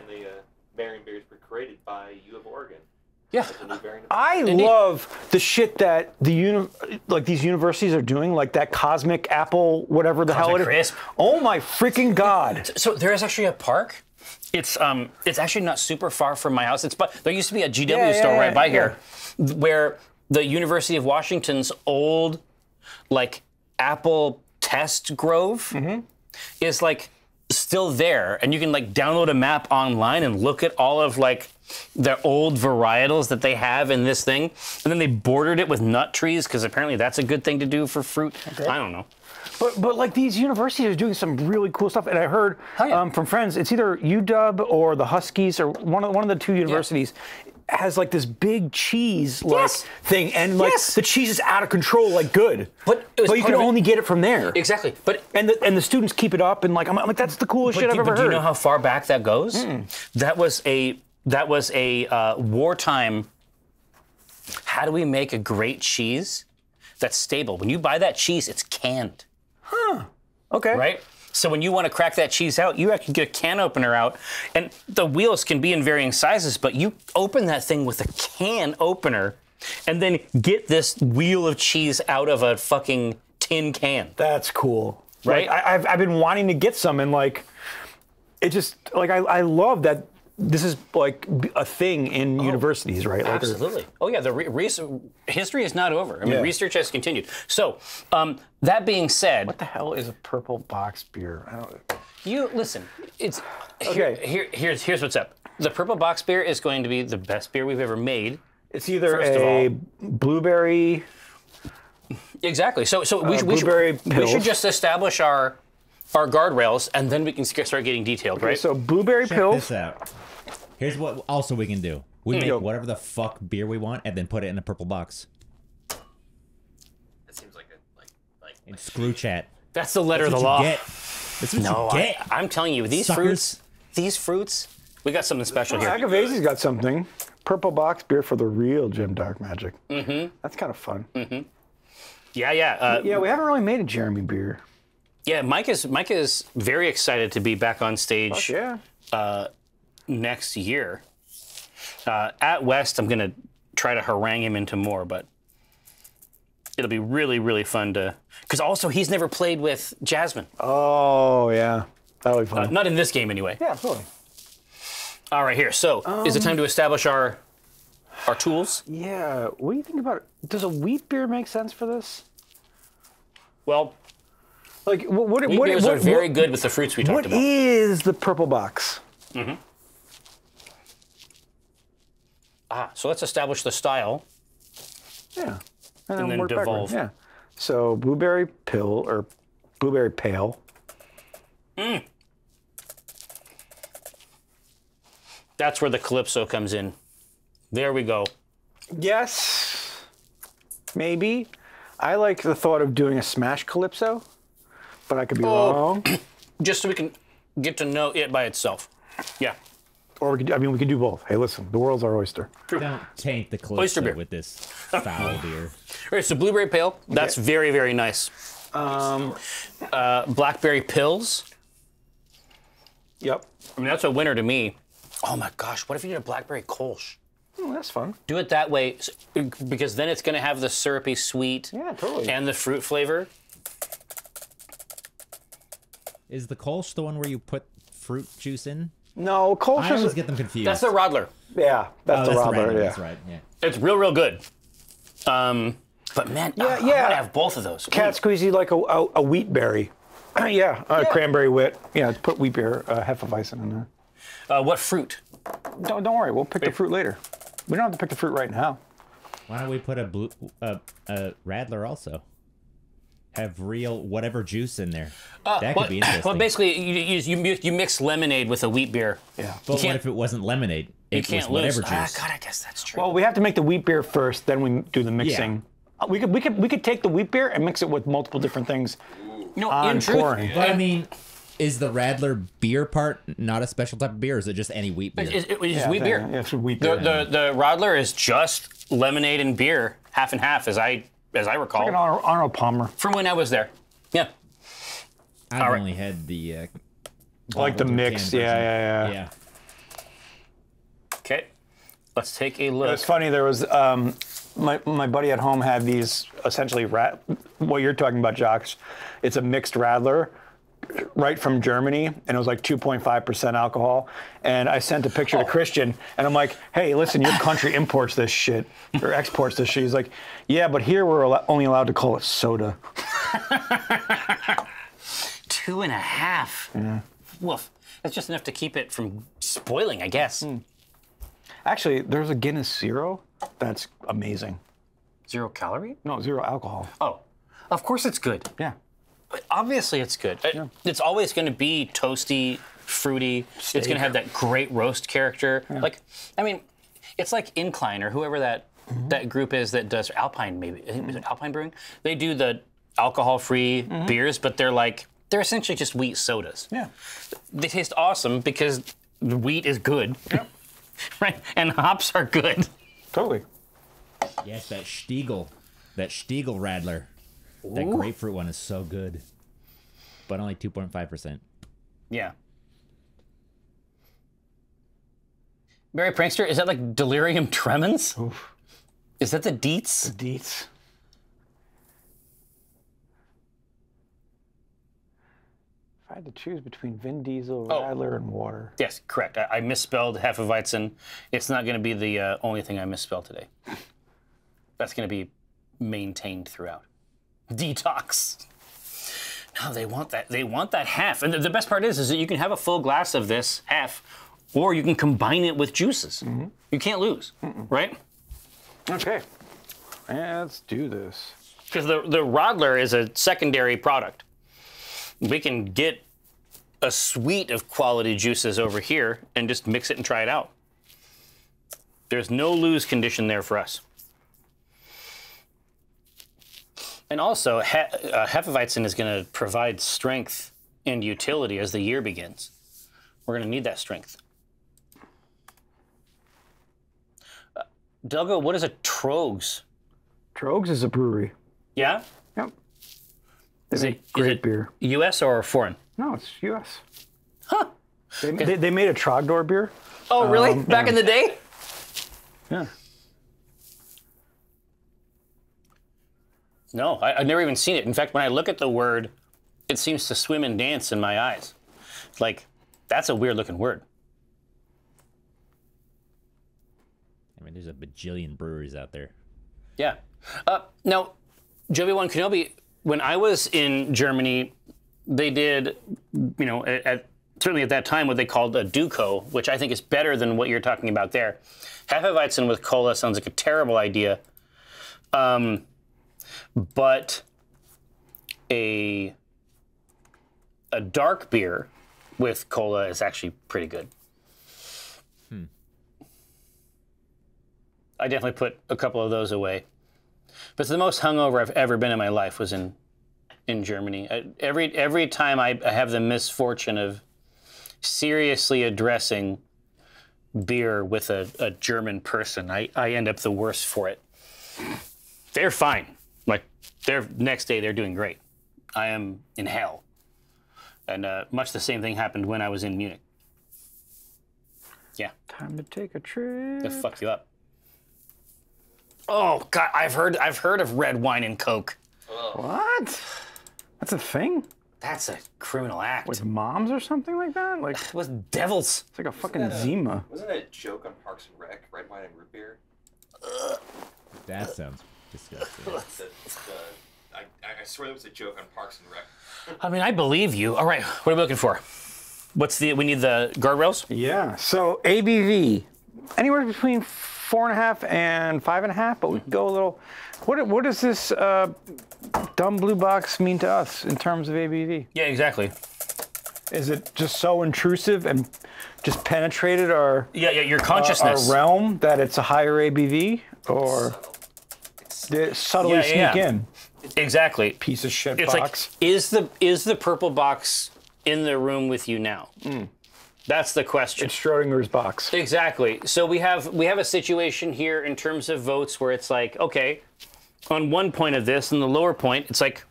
The Marionberries were created by U of Oregon. yeah. The new variant of I love the shit that these universities are doing, like that cosmic apple, whatever the hell Cosmic it is. Crisp. Oh my freaking god! So there is actually a park. It's actually not super far from my house. But there used to be a GW store right by here, where the University of Washington's old, like, apple test grove is like still there, and you can like download a map online and look at all of like the old varietals that they have in this thing, and then they bordered it with nut trees because apparently that's a good thing to do for fruit. I don't know. But like these universities are doing some really cool stuff, and I heard from friends, it's either UW or the Huskies or one of the two universities. Has like this big cheese thing, and like the cheese is out of control, like good. But you can only get it from there. Exactly. But and the students keep it up, and like I'm like that's the coolest shit I've ever heard. Do you know how far back that goes? That was a wartime. How do we make a great cheese that's stable? When you buy that cheese, it's canned. Okay. Right? So when you want to crack that cheese out, you have to get a can opener out, and the wheels can be in varying sizes, but you open that thing with a can opener and then get this wheel of cheese out of a fucking tin can. That's cool. Right? Like, I've been wanting to get some, and like it just like I love that this is like a thing in universities, right? Like, Absolutely. Oh yeah, the history is not over. I mean, Yeah. research has continued. So that being said, what the hell is a purple box beer? I don't. you listen. It's Okay. Here's what's up. The purple box beer is going to be the best beer we've ever made. It's either First of a all- blueberry. Exactly. So we blueberry should pills. just establish our guardrails, and then we can start getting detailed, right? So blueberry Check pills. this out. Here's what also we can do. We make Yo. whatever the fuck beer we want and then put it in a purple box. That seems like And screw chat. That's the letter of the That's what law. you get. That's what No, you get. I'm telling you, these Suckers. fruits, we got something special here. Agavezi's got something. Purple box beer for the real Jim Dark Magic. Mm-hmm. That's kind of fun. Yeah. Yeah, we haven't really made a Jeremy beer. Yeah, Mike is very excited to be back on stage Yeah. next year. At West, I'm gonna try to harangue him into more, but it'll be really, really fun to. Because also he's never played with Jasmine. Oh yeah, that'll be fun. Not in this game anyway. Yeah, absolutely. All right, here. So is it time to establish our tools? Yeah. What do you think about it? Does a wheat beer make sense for this? Well, Like, what wheat beers are very good with the fruits we talked What about. is the purple box? So let's establish the style. Yeah. And then work devolve. backwards. Yeah. So blueberry pill or Blueberry pale. That's where the Calypso comes in. There we go. Yes. Maybe. I like the thought of doing a smash Calypso, but I could be wrong. Just so we can get to know it by itself. Yeah. Or we could do both. Hey, listen, the world's our oyster. Don't taint the Oyster beer. Calypso with this foul beer. All right, so blueberry pale. That's very, very nice. Blackberry pills. Yep. I mean, that's a winner to me. Oh my gosh, what if you did a blackberry kolsch? Oh, that's fun. Do it that way, because then it's going to have the syrupy sweet totally. and the fruit flavor. Is the Kolsch the one where you put fruit juice in? No, Kolsch I always is... get them confused. That's the Rodler. Yeah, that's the Rodler, yeah. That's right, yeah. It's real, real good. But man, I gotta have both of those. Cat squeezy like a wheat berry. Cranberry wit. Yeah, put wheat beer, Hefeweizen in there. What fruit? Don't worry, we'll pick the fruit later. We don't have to pick the fruit right now. Why don't we put a Radler also? Have real whatever juice in there. That could be interesting. Well, basically, you mix lemonade with a wheat beer. Yeah. But what if it wasn't lemonade? You It can't was whatever lose. juice. God, I guess that's true. Well, we have to make the wheat beer first, then we do the mixing. We could take the wheat beer and mix it with multiple different things. in truth, pouring. But I mean, is the Radler beer part not a special type of beer, or is it just any wheat beer? it's wheat beer. Yeah, it's wheat beer. The Rodler is just lemonade and beer, half and half, as I recall. Like an Arnold Palmer. From when I was there. Yeah. I've only had the Like the bottled or mix, canned version. yeah. Okay. Let's take a look. It's funny, there was, my buddy at home had these, essentially, what you're talking about, Josh. It's a mixed Radler, right from Germany, and it was like 2.5% alcohol. And I sent a picture to Christian, and I'm like, hey, listen, your country imports this shit, or exports this shit. He's like, yeah, but here we're only allowed to call it soda. 2.5. Yeah. Woof. That's just enough to keep it from spoiling, I guess. Actually, there's a Guinness Zero that's amazing. 0 calorie? No, zero alcohol. Oh, of course it's good. Yeah. Obviously it's good. It's always going to be toasty, fruity. It's going to have that great roast character. Yeah. Like, I mean, it's like Incline or whoever that group is that does Alpine, maybe. Is it Alpine Brewing? They do the alcohol-free beers, but they're essentially just wheat sodas. Yeah. They taste awesome because the wheat is good. Yep. Right? And hops are good. Totally. Yes, that Stiegel Radler. That grapefruit one is so good. But only 2.5%. Yeah. Barry Prankster, is that like delirium tremens? Oof. Is that the deets? Deets. If I had to choose between Vin Diesel, Radler, and water. Yes, correct. I misspelled Hefeweizen. It's not going to be the only thing I misspell today. That's going to be maintained throughout. Detox. No, they want that. They want that half. And the best part is that you can have a full glass of this half, or you can combine it with juices. You can't lose, right? Okay. Let's do this. Because the Rodler is a secondary product. We can get a suite of quality juices over here and just mix it and try it out. There's no lose condition there for us. And also, Hefeweizen is going to provide strength and utility as the year begins. We're going to need that strength. Delgo, what is a Trogs? Trogs is a brewery. Yeah? Yep. Is it Great beer. U.S. or foreign? No, it's U.S. Huh. They made a Trogdor beer. Oh, really? Back in the day? Yeah. No, I've never even seen it. In fact, when I look at the word, it seems to swim and dance in my eyes. Like, that's a weird looking word. I mean, there's a bajillion breweries out there. Yeah. Now, Joey One Kenobi, when I was in Germany, they did, you know, certainly at that time, what they called a Duco, which I think is better than what you're talking about there. Hefeweizen with cola sounds like a terrible idea. But a a dark beer with cola is actually pretty good. I definitely put a couple of those away. But the most hungover I've ever been in my life was in Germany. Every time I have the misfortune of seriously addressing beer with a German person, I end up the worse for it. They're fine. Like, next day they're doing great. I am in hell. And much the same thing happened when I was in Munich. Yeah. Time to take a trip. They'll fuck you up. Oh God, I've heard of red wine and Coke. What? That's a thing? That's a criminal act. With moms or something like that? Like, With devils. it's like a fucking Zima. Wasn't that a joke on Parks and Rec? Red wine and root beer? That sounds disgusting. I swear that was a joke on Parks and Rec. I mean, I believe you. All right, what are we looking for? We need the guardrails? Yeah. So ABV, anywhere between 4.5 and 5.5, but we can go a little. What does this dumb blue box mean to us in terms of ABV? Yeah, exactly. Is it just so intrusive and just penetrated our your consciousness. our realm that it's a higher ABV, or did it subtly sneak in? Exactly. Piece of shit It's box. like, is the purple box in the room with you now? That's the question. It's Schrodinger's box. Exactly. So we have a situation here in terms of votes where it's like, okay, on one point of this, and the lower point, it's like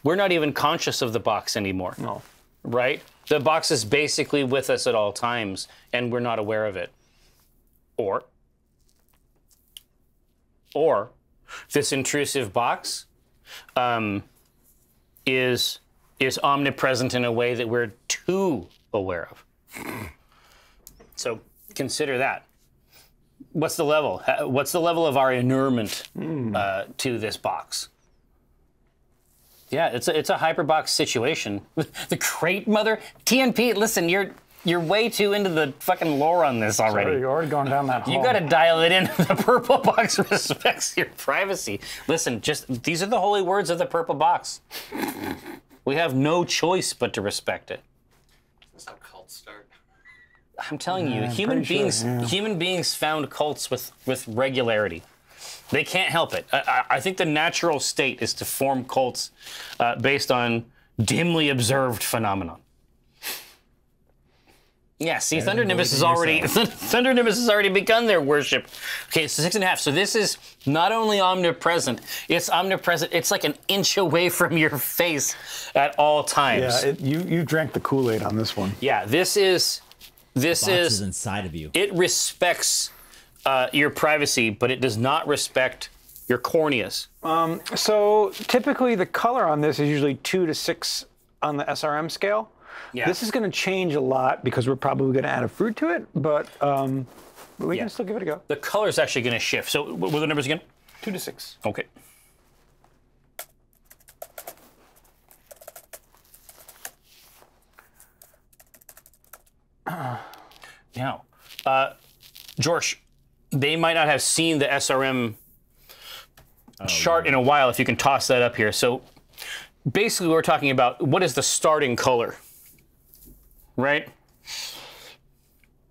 we're not even conscious of the box anymore. No. Right? The box is basically with us at all times, and we're not aware of it. Or this intrusive box is omnipresent in a way that we're too aware of. So consider that. What's the level? What's the level of our inurement to this box? Yeah, it's a hyperbox situation. The crate mother, TNP. Listen, you're way too into the fucking lore on this already. You've already gone down that hole. You got to dial it in. The purple box respects your privacy. Listen, these are the holy words of the purple box. We have no choice but to respect it. That's how cults start. I'm telling you, I'm human pretty sure, human beings found cults with regularity. They can't help it. I think the natural state is to form cults based on dimly observed phenomenon. Yeah, see, Thunder Nimbus has already begun their worship. Okay, so 6.5. So this is not only omnipresent, it's omnipresent. It's like an inch away from your face at all times. Yeah, you drank the Kool-Aid on this one. Yeah, this is inside of you. It respects your privacy, but it does not respect your corneas. So typically the color on this is usually 2 to 6 on the SRM scale. Yeah. This is going to change a lot because we're probably going to add a fruit to it, but we can still give it a go. The color is actually going to shift. So what were the numbers again? 2 to 6. Okay. Now, George, they might not have seen the SRM chart in a while. If you can toss that up here. So basically, we're talking about what is the starting color, right?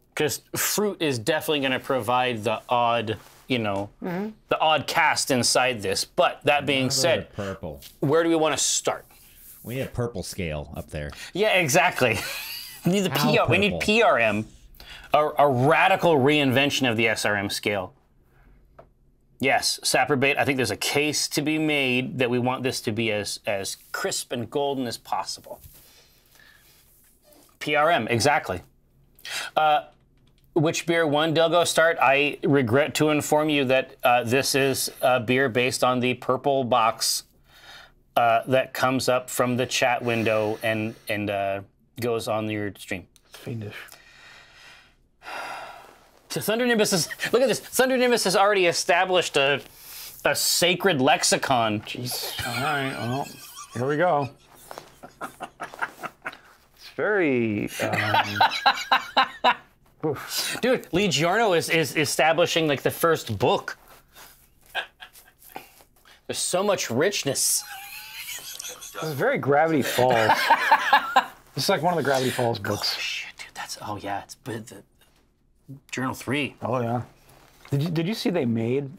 Because fruit is definitely going to provide the odd, the odd cast inside this. But that being said, Purple. where do we want to start? We need a purple scale up there. Yeah, exactly. We need How we need purple? PRM, a radical reinvention of the SRM scale. Yes, Sapperbait, I think there's a case to be made that we want this to be as crisp and golden as possible. PRM, exactly. Which beer won Delgo start? I regret to inform you that this is a beer based on the purple box that comes up from the chat window and goes on your stream. Fiendish. So Thunder Nimbus is, look at this. Thunder Nimbus has already established a sacred lexicon. Jeez. All right. Well, here we go. It's very. Dude, Lee Giorno is establishing like the first book. There's so much richness. It's very Gravity Falls. This is like one of the Gravity Falls books. Oh shit, dude, it's the Journal 3. Oh yeah. Did you see they made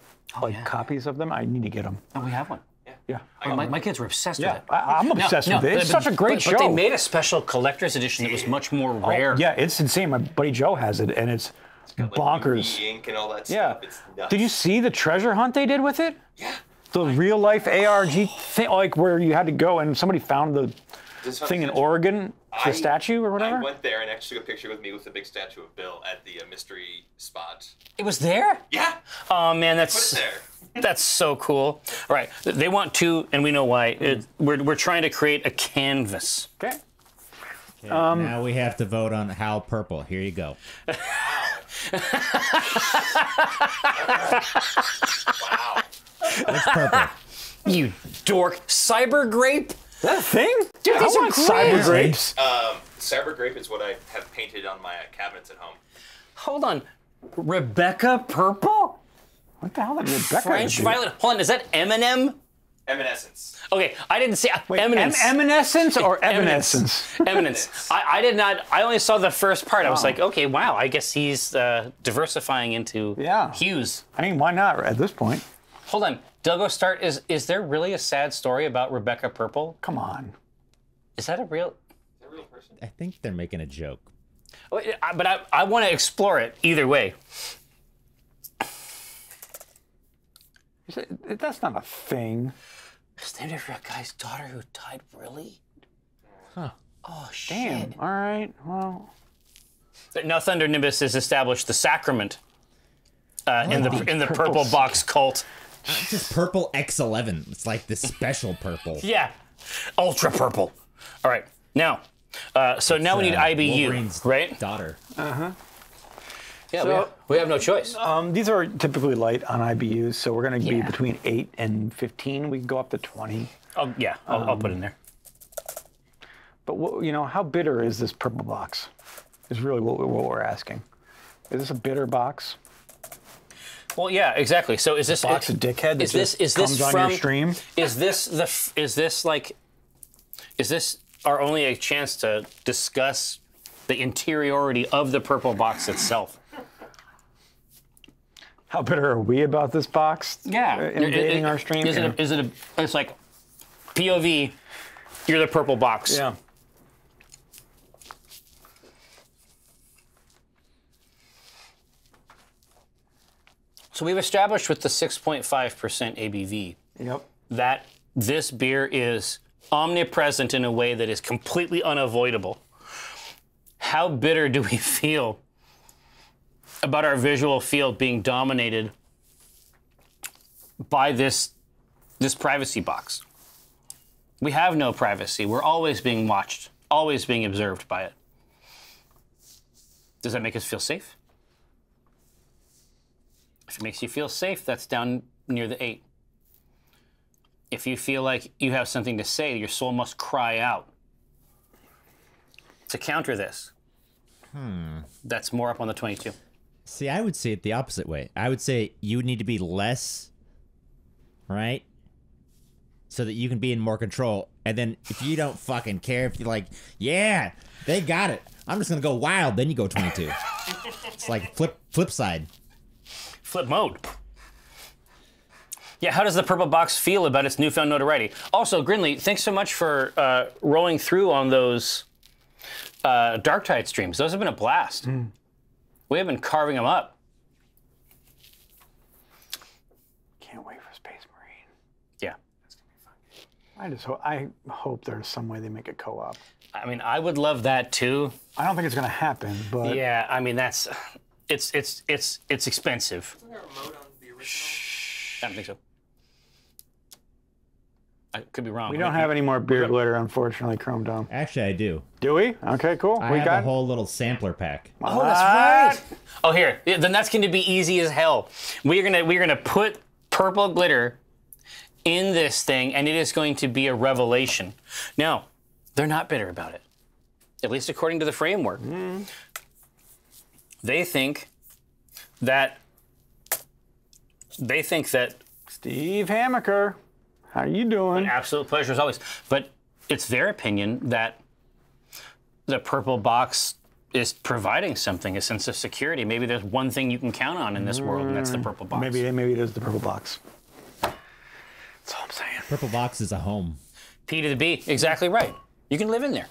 copies of them? I need to get them. Oh, we have one. Yeah. My kids were obsessed with it. I'm obsessed with it. It's such a great show. But they made a special collector's edition that was much more rare. Yeah, it's insane. My buddy Joe has it, and it's got, bonkers. Ink and all that Yeah. stuff. It's nuts. Did you see the treasure hunt they did with it? Yeah. The real life ARG thing, like where you had to go and somebody found the thing in Oregon, the statue or whatever? I went there and actually took a picture with me with the big statue of Bill at the mystery spot. It was there? Yeah. Oh man, Put it there. that's so cool. All right, they want to, and we know why. We're trying to create a canvas. Okay. Now we have to vote on how purple. Here you go. Wow. What's purple? You dork. Cyber grape? That a thing? Dude, I these are want great. cyber grapes. Cyber grape is what I have painted on my cabinets at home. Hold on. Rebecca Purple? What the hell did Rebecca French do? violet. Hold on, is that Eminem? Eminescence. Okay, I didn't see Eminence. Eminescence or Evanescence? Eminence. I did not. I only saw the first part. I was like, okay, wow. I guess he's diversifying into hues. I mean, why not at this point? Hold on, Dogo Start. Is there really a sad story about Rebecca Purple? Come on. Is that a real? Is that a real person? I think they're making a joke. But I want to explore it either way. That's not a thing. It's named after a guy's daughter who died. Really? Huh. Oh shit. Damn. All right. Well. Now Thunder Nimbus has established the sacrament in the purple box cult. It's just purple X11. It's like the special purple. Yeah, ultra purple. All right, now, so now we need IBU, Wolverine's right? Daughter. Yeah, So- we have no choice. These are typically light on IBUs, so we're going to be Yeah. between 8 and 15. We can go up to 20. Oh yeah, I'll put it in there. But how bitter is this purple box? Is really what we're asking. Is this a bitter box? Well, yeah, exactly. So is this Box of dickhead that just comes on your stream? Is this our only a chance to discuss the interiority of the purple box itself? How bitter are we about this box? Invading our stream? It's like POV, you're the purple box. Yeah. So we've established with the 6.5% ABV Yep. that this beer is omnipresent in a way that is completely unavoidable. How bitter do we feel about our visual field being dominated by this privacy box? We have no privacy. We're always being watched, always being observed by it. Does that make us feel safe? If it makes you feel safe, that's down near the 8. If you feel like you have something to say, your soul must cry out. To counter this, that's more up on the 22. See, I would say it the opposite way. I would say you need to be less, right? So that you can be in more control. And then if you don't fucking care, if you're like, yeah, they got it, I'm just going to go wild, then you go 22. It's like flip side. Flip mode. Yeah, how does the purple box feel about its newfound notoriety? Also, Grinley, thanks so much for rolling through on those Dark Tide streams. Those have been a blast. We have been carving them up. Can't wait for Space Marine. Yeah. That's gonna be fun. I hope there's some way they make it co-op. I mean, I would love that too. I don't think it's gonna happen, but Yeah, I mean it's expensive. Isn't there a mode on the original? I don't think so. I could be wrong. we don't have any more beer glitter, unfortunately, Chrome Dome. Actually, I do. Do we? Okay, cool. I we have got a whole little sampler pack. Oh, that's right. Oh, here. Yeah, then that's going to be easy as hell. We're gonna put purple glitter in this thing, and it is going to be a revelation. Now, they're not bitter about it, at least according to the framework. They think that Steve Hammaker, how you doing? an absolute pleasure as always. But it's their opinion that the purple box is providing something, a sense of security. Maybe there's one thing you can count on in this world, and that's the purple box. Maybe it is the purple box. That's all I'm saying. Purple box is a home. P to the B, exactly right. You can live in there.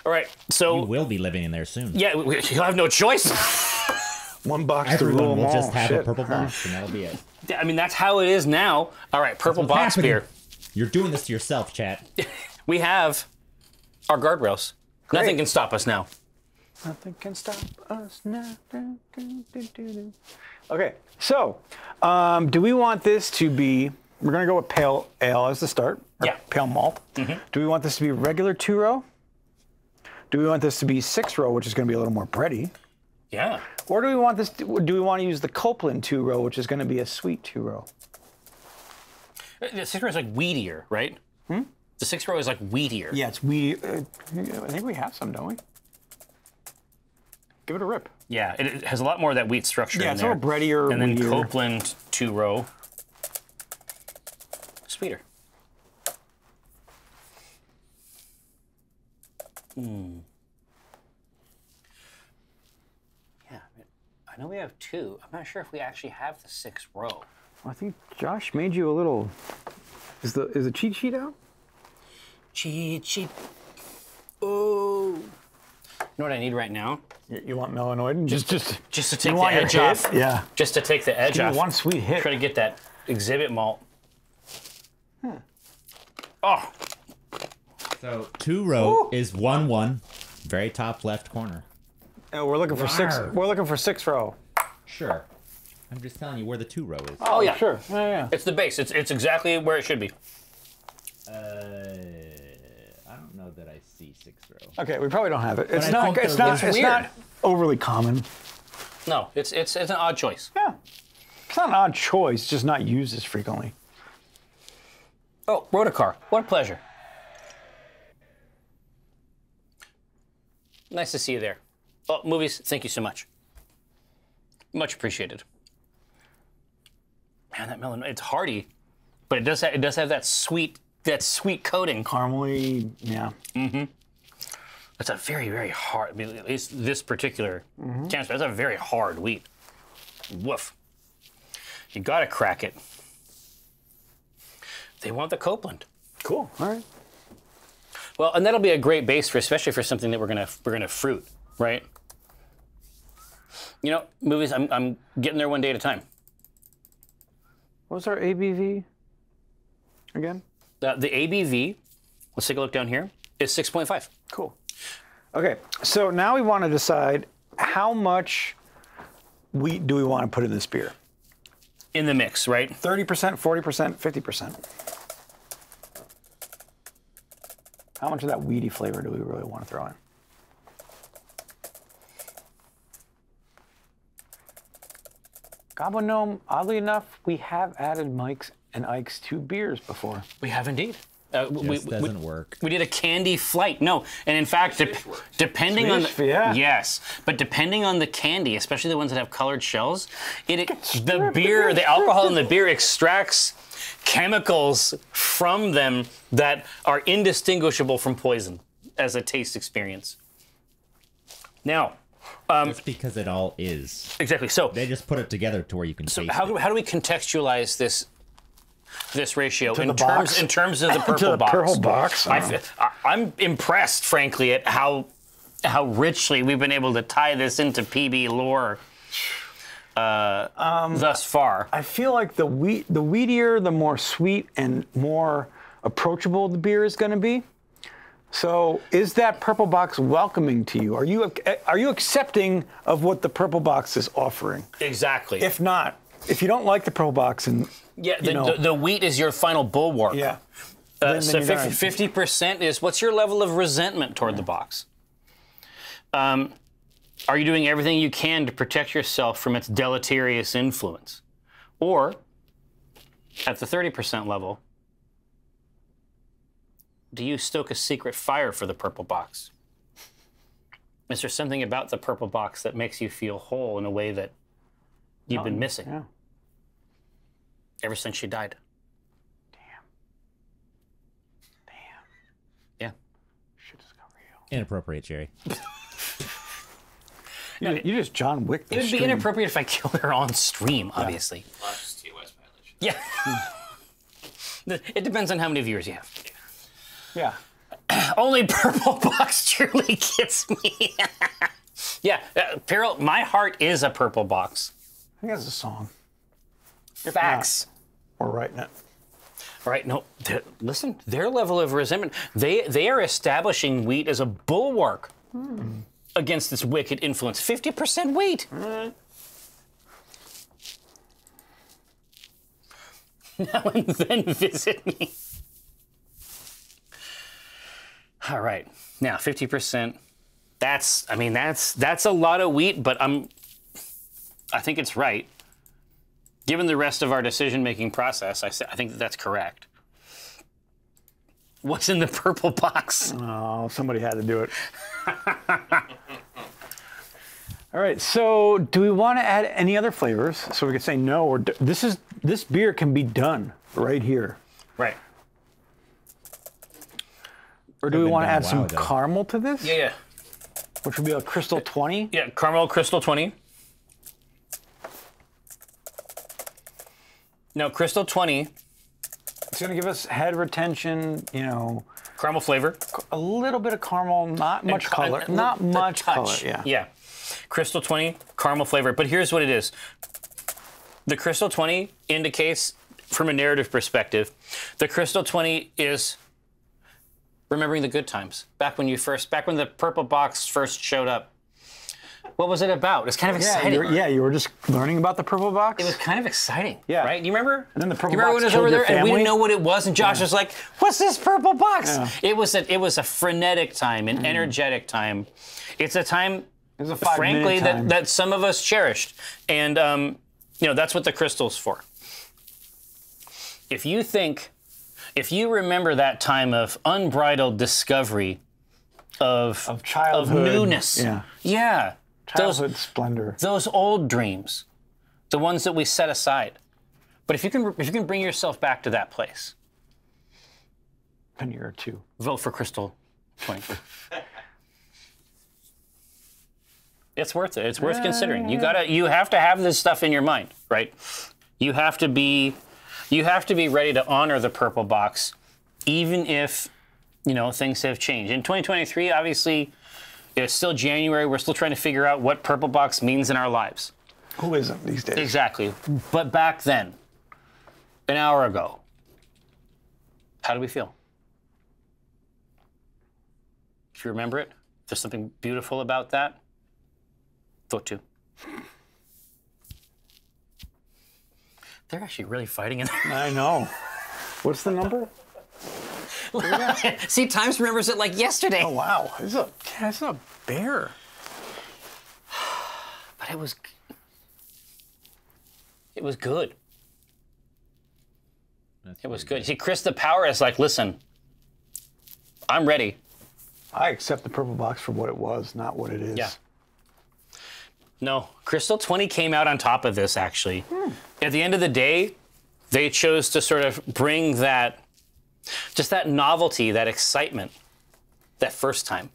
All right, so You will be living in there soon. yeah, you'll have no choice. One box to Everyone rule them will all. just have a Shit. purple box, and that'll be it. I mean, that's how it is now. All right, purple What's box happening? beer. You're doing this to yourself, chat. We have our guardrails. Nothing can stop us now. Nothing can stop us now. Okay, so do we want this to be? We're gonna go with pale ale as the start. Or Yeah. Pale malt. Do we want this to be regular 2-row? Do we want this to be 6-row, which is gonna be a little more bready? Yeah. Or do we want this? Do we want to use the Copeland 2-row, which is gonna be a sweet 2-row? The 6 row is like weedier, right? The 6 row is like weedier. Yeah, it's we. I think we have some, don't we? Give it a rip. Yeah, it has a lot more of that wheat structure Yeah, in it's there. a little breadier. And then weedier. Copeland 2 row. Sweeter. Yeah, I know we have 2. I'm not sure if we actually have the 6 row. I think Josh made you a little. Is the cheat sheet out? Cheat sheet. Oh. You know what I need right now? You want melanoid? Just to take you the want your edge hit? off. Yeah. Just to take the edge Give me off. one sweet hit. Try to get that exhibit malt. Oh, So 2-row is 1-1, very top left corner. Oh, we're looking for 6. We're looking for 6-row. Sure. I'm just telling you where the 2-row is. oh yeah. Sure. Yeah. It's the base. It's exactly where it should be. I don't know that I see 6-row. Okay, we probably don't have it. It's I not. think It's there not. was- It's weird. not overly common. No, it's an odd choice. Yeah. It's not an odd choice. Just not used as frequently. Oh, Rotocar. What a pleasure. Nice to see you there. Oh, movies, thank you so much. Much appreciated. Man, that melon, it's hearty, but it does have that sweet coating. Caramely. Yeah. It's a very, very hard, I mean, at least this particular canister, that's a very hard wheat. Woof. You gotta crack it. They want the Copeland. Cool. All right. Well, and that'll be a great base for, especially for something that we're gonna fruit, right? You know, movies. I'm getting there one day at a time. What was our ABV again? The ABV, let's take a look down here, is 6.5. Cool. Okay, so now we want to decide how much wheat do we want to put in this beer? In the mix, right? 30%, 40%, 50%. How much of that weedy flavor do we really want to throw in? Goblin Gnome, oddly enough, we have added Mike's and Ike's to beers before. We have indeed. Just doesn't work. We did a candy flight. No, and in fact, depending on Swish, yeah. yes, but depending on the candy, especially the ones that have colored shells, the alcohol in the beer extracts chemicals from them that are indistinguishable from poison as a taste experience. Now, That's because it all is. exactly. So, They just put it together to where you can taste how it. do we contextualize this ratio in the box? terms of the purple To the box? purple box? I'm impressed, frankly, at how richly we've been able to tie this into PB lore thus far. I feel like the weedier, the more sweet and more approachable the beer is going to be. So, is that purple box welcoming to you? Are you accepting of what the purple box is offering? Exactly. If not, if you don't like the purple box, and yeah, you know, the wheat is your final bulwark. yeah, So you're gonna- 50% is what's your level of resentment toward the box? Are you doing everything you can to protect yourself from its deleterious influence? Or, at the 30% level, do you stoke a secret fire for the purple box? Is there something about the purple box that makes you feel whole in a way that you've been missing yeah. ever since she died? Damn. Yeah. Shit just got real. Inappropriate, Jerry. You just John Wick the It would be stream. inappropriate if I killed her on stream, obviously. Lots of TOS violation. Yeah. It depends on how many viewers you have. Yeah. Only purple box truly gets me. Yeah, Peril, my heart is a purple box. I think that's a song. Facts. We're writing it. Right, no, listen, their level of resentment, they are establishing wheat as a bulwark against this wicked influence. 50% wheat. Now and then visit me. All right, now 50%. That's a lot of wheat, but I think it's right. Given the rest of our decision-making process, I think that's correct. What's in the purple box? Oh, somebody had to do it. All right, so do we want to add any other flavors? So we could say no, or this beer can be done right here. Right. Or do we been want to done add a some while ago. caramel to this? Yeah. Which would be a Crystal 20? Yeah, caramel crystal 20. No, crystal 20. It's going to give us head retention, Caramel flavor. a little bit of caramel, not much color. and Not the much color, touch. yeah. Yeah. Crystal 20, caramel flavor. But here's what it is. The crystal 20 indicates, from a narrative perspective, the crystal 20 is remembering the good times. Back when the purple box first showed up. What was it about? It's kind of exciting. You were just learning about the purple box? It was kind of exciting. Yeah. Right? You remember? And then the purple you remember box when it was killed over your there and we family? didn't know what it was, and Josh was like, "What's this purple box?" Yeah. It was a frenetic time, an energetic time. It's a time, It was a 5-minute frankly, time. that some of us cherished, and that's what the crystal's for. If you remember that time of unbridled discovery, of childhood. of newness, Yeah. those Childhood splendor. those old dreams, the ones that we set aside. But if you can bring yourself back to that place, A year or two. vote for Crystal 20. It's worth it. It's worth considering. You have to have this stuff in your mind, right? You have to be ready to honor the purple box, even if things have changed. In 2023, obviously, it's still January. We're still trying to figure out what purple box means in our lives. Who isn't these days? Exactly. But back then, an hour ago, how do we feel? If you remember it, if there's something beautiful about that, vote 2. They're actually really fighting in there. I know. What's the number? See, Times remembers it like yesterday. Oh, wow. It's a bear. But it was good. It was good. See, Chris the Power is like, listen, I'm ready. I accept the purple box for what it was, not what it is. Yeah. No, Crystal 20 came out on top of this, actually. At the end of the day, they chose to sort of bring that novelty, that excitement, that first time.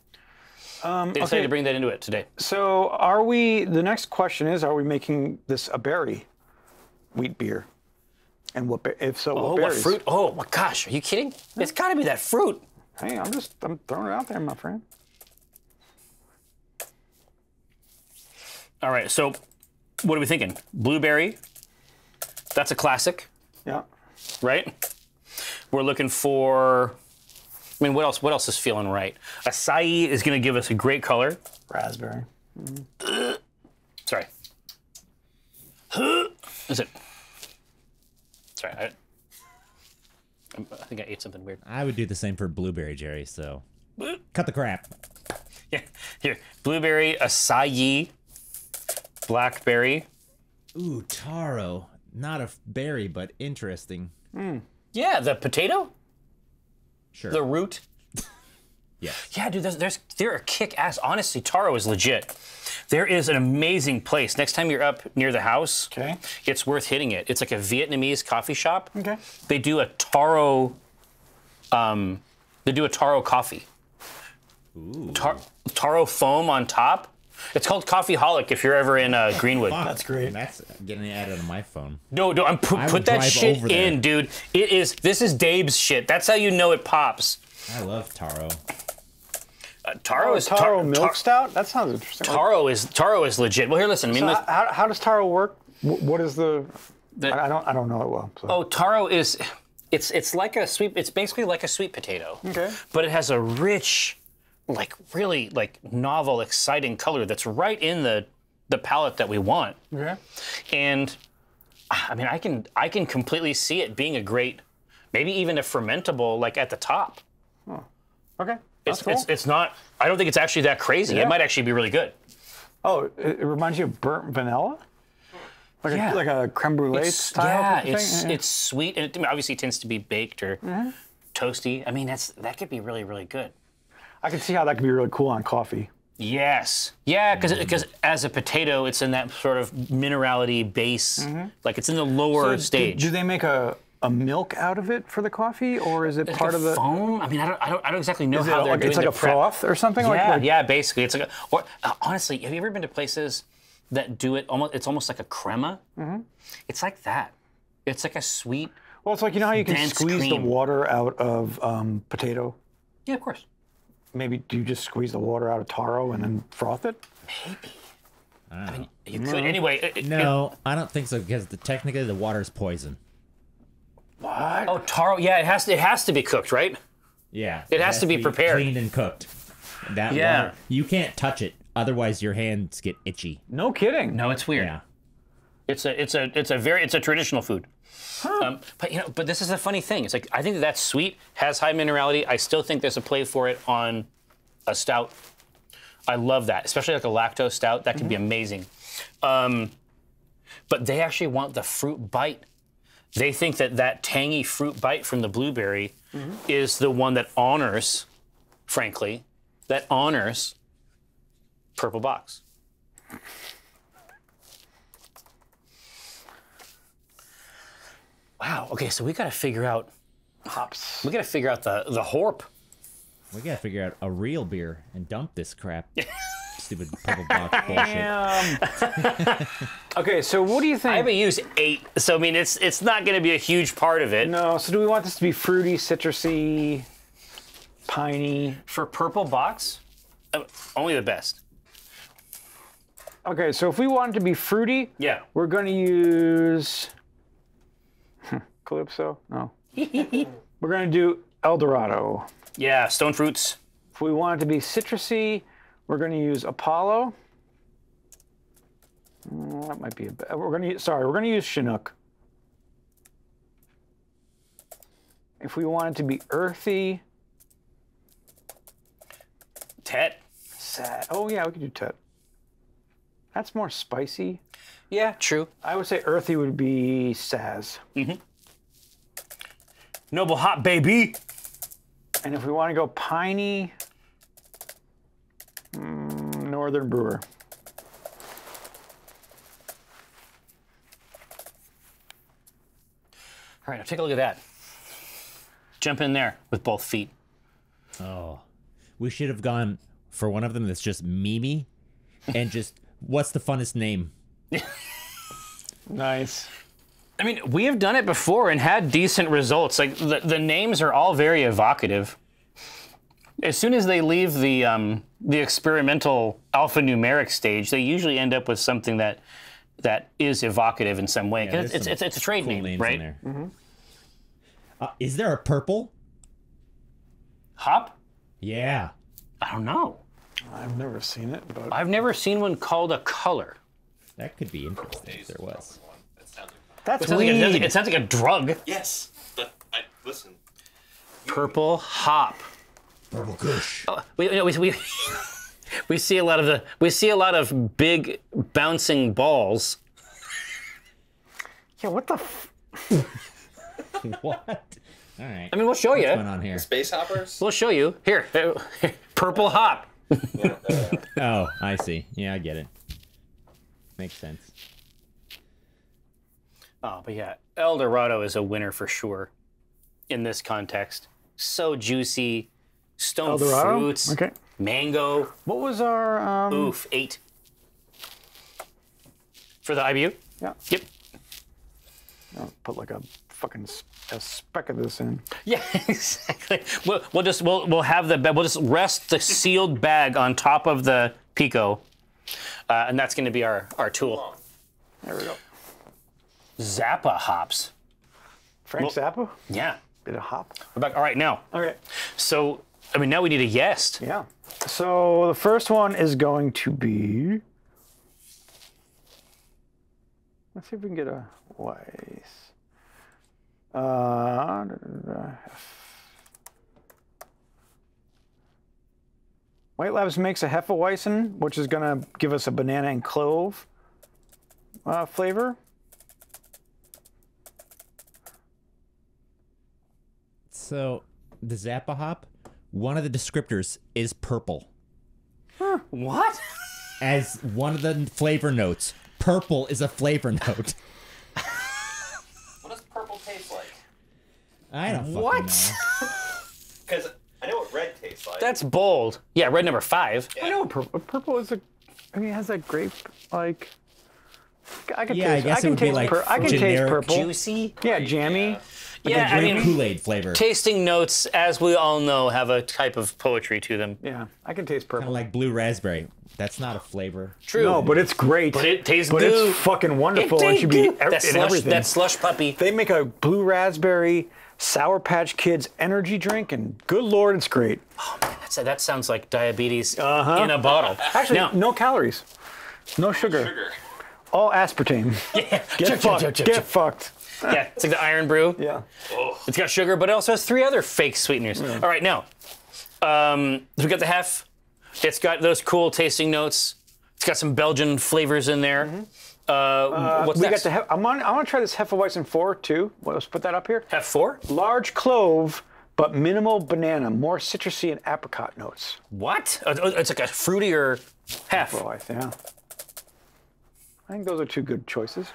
They decided to bring that into it today. So the next question is, are we making this a berry wheat beer? And if so, what What berries? fruit? Oh, my gosh, are you kidding? It's got to be that fruit. Hey, I'm throwing it out there, my friend. All right, so what are we thinking? Blueberry, that's a classic, Yeah. right? We're looking for, what else is feeling right? Acai is going to give us a great color. Raspberry. Sorry. Is it? Sorry, I think I ate something weird. I would do the same for blueberry, Jerry, so cut the crap. Yeah, here, blueberry, acai, blackberry. Ooh, taro. Not a berry, but interesting. Yeah, the potato, Sure. the root. Yeah. Yeah, dude, there are kick-ass. Honestly, taro is legit. There is an amazing place. Next time you're up near the house, Okay. it's worth hitting it. It's like a Vietnamese coffee shop. Okay. They do a taro. They do a taro coffee. Ooh. Taro foam on top. It's called Coffeeholic if you're ever in Greenwood. That's great. That's getting it out of my phone. No, I put would that drive shit over there. in, dude. This is Dave's shit. That's how you know it pops. I love taro. Taro is Taro milk stout? That sounds interesting. Taro is legit. Well, here, listen. I mean, So how does taro work? What is the? I don't know it well. So. oh, taro is it's like a sweet. It's basically like a sweet potato. Okay. But it has a rich, like really like novel, exciting color that's right in the palette that we want. Okay. And I mean, I can completely see it being a great, maybe even a fermentable like at the top. Okay. That's cool. It's not. I don't think it's actually that crazy. Yeah. It might actually be really good. Oh, it reminds you of burnt vanilla? Like Yeah. like a creme brulee style? Yeah, type of thing? it's sweet and it obviously tends to be baked or toasty. I mean, that could be really, really good. I can see how that could be really cool on coffee. Yes. Yeah, because as a potato, it's in that sort of minerality base. Like it's in the lower stage. Do they make a milk out of it for the coffee, or is it Like part a of the? foam? I mean, I don't exactly know Is it how they're like, doing it's like the a prep. froth or something? Yeah, like, yeah, basically, it's like a. Or honestly, have you ever been to places that do it almost? It's almost like a crema. It's like that. It's like a sweet. Well, it's like you know how you can dense squeeze the cream. water out of potato. Yeah, of course. Maybe do you just squeeze the water out of taro and then froth it? Maybe. I mean, you could anyway. No, I don't think so because technically the water's poison. What? Oh, taro. Yeah, it has to be cooked, right? Yeah. It has to be prepared. Cleaned and cooked. That Yeah. water, you can't touch it, otherwise your hands get itchy. No kidding. No, it's weird. Yeah. It's a traditional food. But this is the funny thing. It's like I think that's sweet, has high minerality. I still think there's a play for it on a stout. I love that, especially like a lactose stout. That could be amazing. But they actually want the fruit bite. They think that tangy fruit bite from the blueberry is the one that honors, frankly, Purple Box. Wow. Okay, so we got to figure out Hops. the horp. We gotta figure out a real beer and dump this crap. Stupid purple box bullshit. Okay, so what do you think? I haven't used 8, so I mean it's not going to be a huge part of it. No, so do we want this to be fruity, citrusy, piney? For Purple Box, only the best. Okay, so if we want it to be fruity, Yeah. we're going to use Calypso. No, we're going to do Eldorado. Yeah, stone fruits. If we want it to be citrusy, we're going to use Apollo. That might be a bit. We're going to use Chinook. If we want it to be earthy, Tet. sad. Oh yeah, we could do Tet. That's more spicy. Yeah, true. I would say earthy would be Saz. Noble Hop, baby. And if we want to go piney, Northern Brewer. All right, now take a look at that. Jump in there with both feet. Oh, we should have gone for one of them that's just Mimi, and just what's the funnest name? Nice. I mean, we have done it before and had decent results. Like the names are all very evocative. As soon as they leave the experimental alphanumeric stage, they usually end up with something that is evocative in some way. 'Cause there's it's a trade Cool name, names right? in there. Is there a purple? Hop? Yeah. I don't know. I've never seen it, but I've never seen one called a color. That could be interesting if there was. That sounds like that's It sounds, like weed. it sounds like a drug. yes. But listen. Purple hop. Purple Kush. We see a lot of big bouncing balls. Yeah, what the? What? All right. I mean, we'll show What's you. going on here? Space hoppers? We'll show you. Here, purple hop. Oh, I see. Yeah, I get it. Makes sense. Oh, but yeah, El Dorado is a winner for sure in this context. So juicy, stone Eldorado? fruits. Okay. mango. What was our? Oof, 8. For the IBU? Yeah. Yep. I'll put like a fucking a speck of this in. Yeah, exactly. We'll just rest the sealed bag on top of the pico, and that's going to be our tool. There we go. Zappa hops. Frank Zappa. Yeah. Bit of hop. We're back. All right, now. Okay. So, I mean, now we need a yeast. Yeah. So the first one is going to be. Let's see if we can get a Weiss. White Labs makes a Hefeweizen, which is going to give us a banana and clove flavor. So, the Zappa hop, one of the descriptors is purple. What? As one of the flavor notes. Purple is a flavor note. What does purple taste like? I don't fucking What? know. Because I know what red tastes like. That's bold. Yeah, red number 5. I know purple. Purple is a. I mean, it has that grape like. I can Yeah, I taste. guess I it can would be taste. like I can taste generic purple. Juicy. Yeah, jammy. Yeah, I Grape mean, Kool-Aid flavor. tasting notes, as we all know, have a type of poetry to them. Yeah, I can taste Kind purple. of like blue raspberry. That's not a flavor. True. No, but it's great. But it tastes But good. it's fucking wonderful. It It should be tastes good. That in slush, everything. that slush puppy. They make a blue raspberry Sour Patch Kids energy drink, and good lord, it's great. That sounds like diabetes in a bottle. Actually, now, no calories, no sugar, Sugar. all aspartame. yeah, Get fucked. Get fucked. yeah, it's like the iron brew. Yeah. It's got sugar, but it also has 3 other fake sweeteners. All right, now, we got the hef. It's got those cool tasting notes. It's got some Belgian flavors in there. What's We next? got the. I want to try this Hefeweizen 4 too. Let's put that up here. Hef 4? Large clove, but minimal banana, more citrusy and apricot notes. What? It's like a fruitier hef. Yeah. I think those are 2 good choices.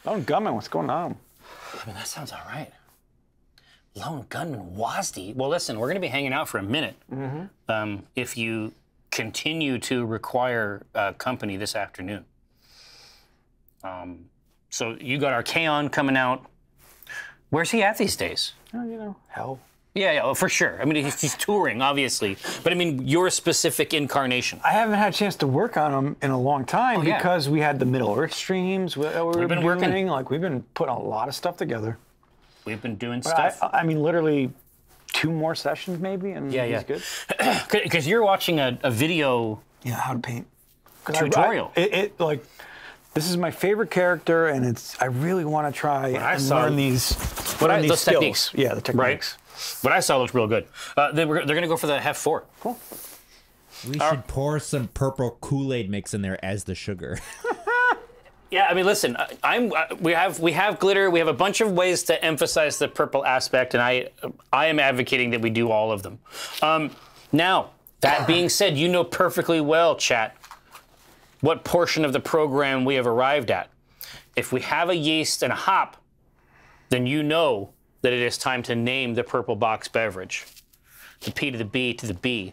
Lone Gunman, what's going on? I mean, that sounds all right. Lone Gunman WASD. Well, listen, we're going to be hanging out for a minute. If you continue to require company this afternoon. So you got our K-On coming out. Where's he at these days? Oh, you know, hell. Yeah, oh, for sure. I mean, he's touring, obviously. But I mean, your specific incarnation. I haven't had a chance to work on them in a long time yeah. because we had the Middle Earth streams we've been doing. working. Like, we've been putting a lot of stuff together. We've been doing But stuff. I mean, literally 2 more sessions maybe, and Yeah. he's good. Because you're watching a video Yeah, how to paint. 'Cause tutorial. Like, this is my favorite character, and I really want to try and saw- learn these, those skills. techniques. Yeah, the techniques. What I saw looked real good. They're going to go for the Hef 4. Cool. We should pour some purple Kool-Aid mix in there as the sugar. Yeah, I mean, listen, we have glitter. We have a bunch of ways to emphasize the purple aspect, and I am advocating that we do all of them. Now, that being said, you know perfectly well, chat, what portion of the program we have arrived at. If we have a yeast and a hop, then you know that it is time to name the purple box beverage. The P to the B to the B.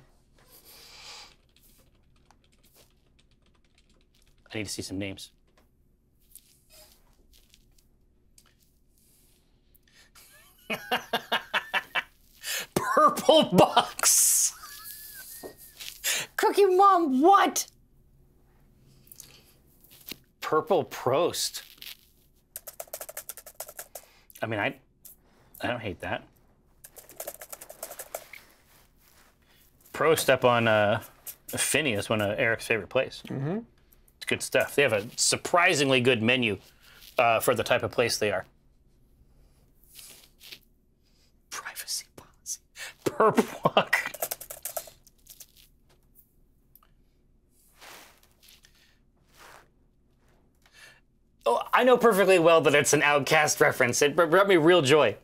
I need to see some names. Purple box. Cookie Mom, what? Purple Prost. I mean, I don't hate that. Prost up on Phineas, one of Eric's favorite place. It's good stuff. They have a surprisingly good menu for the type of place they are. Privacy policy. Purple walk. Oh, I know perfectly well that it's an Outcast reference. It brought me real joy.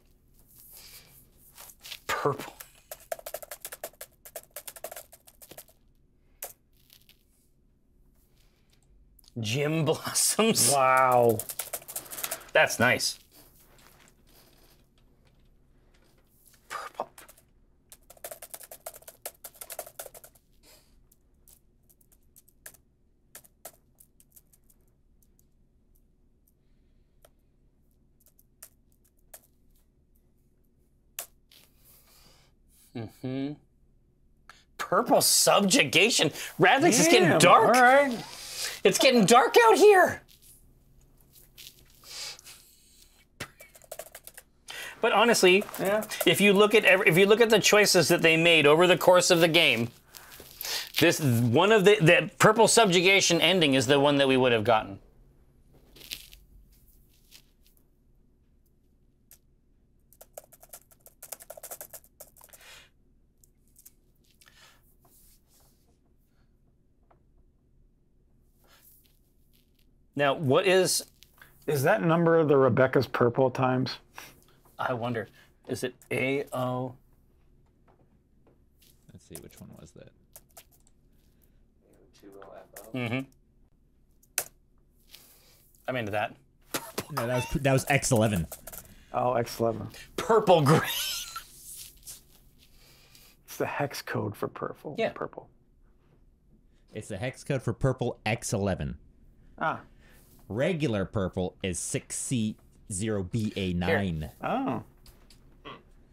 Purple. Jim Blossoms. Wow. That's nice. Purple subjugation. Radley's is getting Damn, dark. All right. It's getting dark out here. But honestly, if you look at the choices that they made over the course of the game, this one of the purple subjugation ending is the one that we would have gotten. Now, what is that number the Rebecca's purple times? I wonder, is it A-O? Let's see, which one was that? Mm-hmm. I'm into that. No, that was X11. Oh, X11. Purple green. It's the hex code for purple. Yeah. Purple. It's the hex code for purple X11. Ah. Regular purple is 6C0BA9. Oh.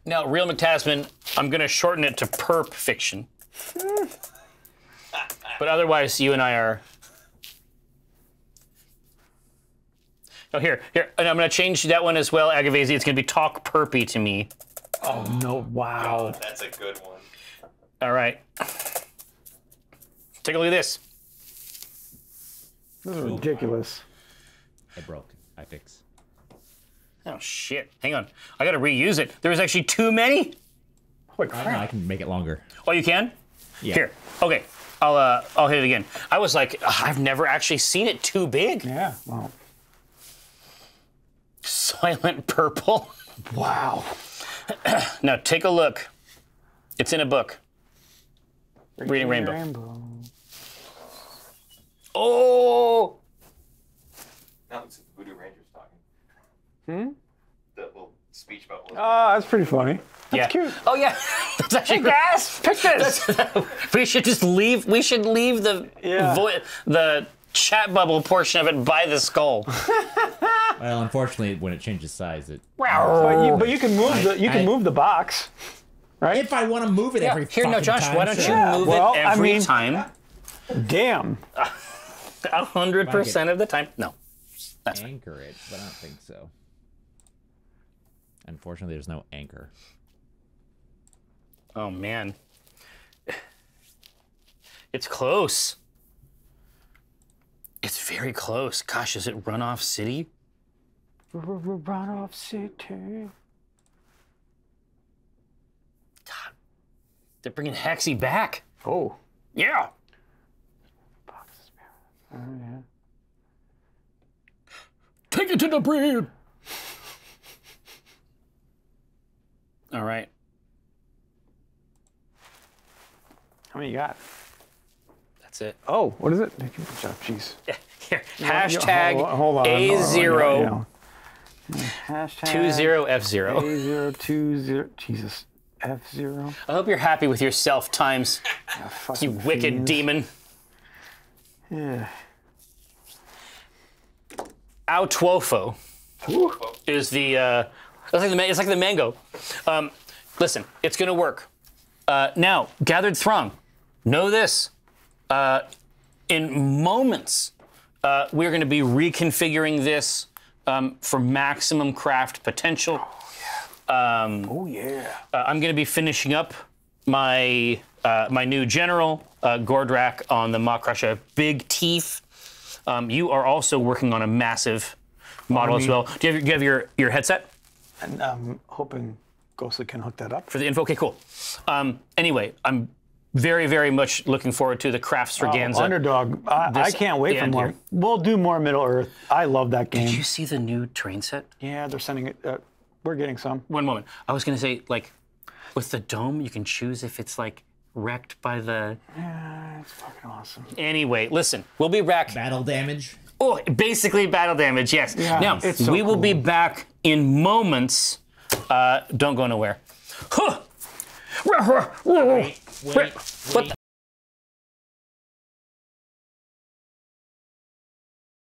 Now, Real McTasman, I'm going to shorten it to perp fiction. But otherwise, you and I are... Oh, here. And I'm going to change that one as well, Agavesi. It's going to be talk perpy to me. Oh, no. Wow. Oh, that's a good one. All right. Take a look at this. This is ridiculous. It broke. I fix. Oh, shit. Hang on. I got to reuse it. There was actually too many? Holy I don't know, crap. I can make it longer. Oh, you can? Yeah. Here. Okay. I'll hit it again. I was like, I've never actually seen it too big. Yeah. Wow. Silent purple. Wow. Now take a look. It's in a book. Reading Rainbow. Oh! Now it's the Voodoo Rangers talking. The little speech about. Oh, that's pretty funny. Yeah. Cute. Oh yeah. That's actually Guys, pick this. we should just leave. We should leave the the chat bubble portion of it by the skull. Well, unfortunately, when it changes size, it. But you can move move the box, right? If I want to move it every Here, no, fucking Josh. time, Why don't sure. you move well, it I every mean- time? Damn. 100% of the time. No. That's fine. Anchor it, but I don't think so. Unfortunately, there's no anchor. Oh man. It's close. It's very close. Gosh, is it Runoff City? Runoff City. God. They're bringing Hexy back. Oh. Yeah. Oh, yeah. Take it to the breed. All right. How many you got? That's it. Oh, what is it? Good job. Jeez. Here. Hashtag Hold on. A0 Hashtag 20F0. A020. Jesus. F0. I hope you're happy with yourself, Times. Ah, You fucking wicked fiends. demon. Yeah. Autuofo is the it's like the mango. Listen, it's gonna work. Now, gathered throng, know this. In moments, we're gonna be reconfiguring this for maximum craft potential. Oh yeah. I'm gonna be finishing up my my new general, Gordrak on the Maw Crusher Big Teeth. You are also working on a massive model as well. Do you have your headset And I'm hoping Ghostly can hook that up. for the info? Okay, cool. Anyway, I'm very, very much looking forward to the Craftsraganza. Underdog. I can't wait the for end more. here. We'll do more Middle Earth. I love that game. Did you see the new train set? Yeah, they're sending it. We're getting some. One moment. I was gonna say, like, with the dome, you can choose if it's like wrecked by the. Yeah, it's fucking awesome. Anyway, listen, we'll be back. Battle damage. Oh, basically battle damage, yes. Yeah, Now, it's so we will be cool. back in moments. Don't go nowhere. Huh. Wait. What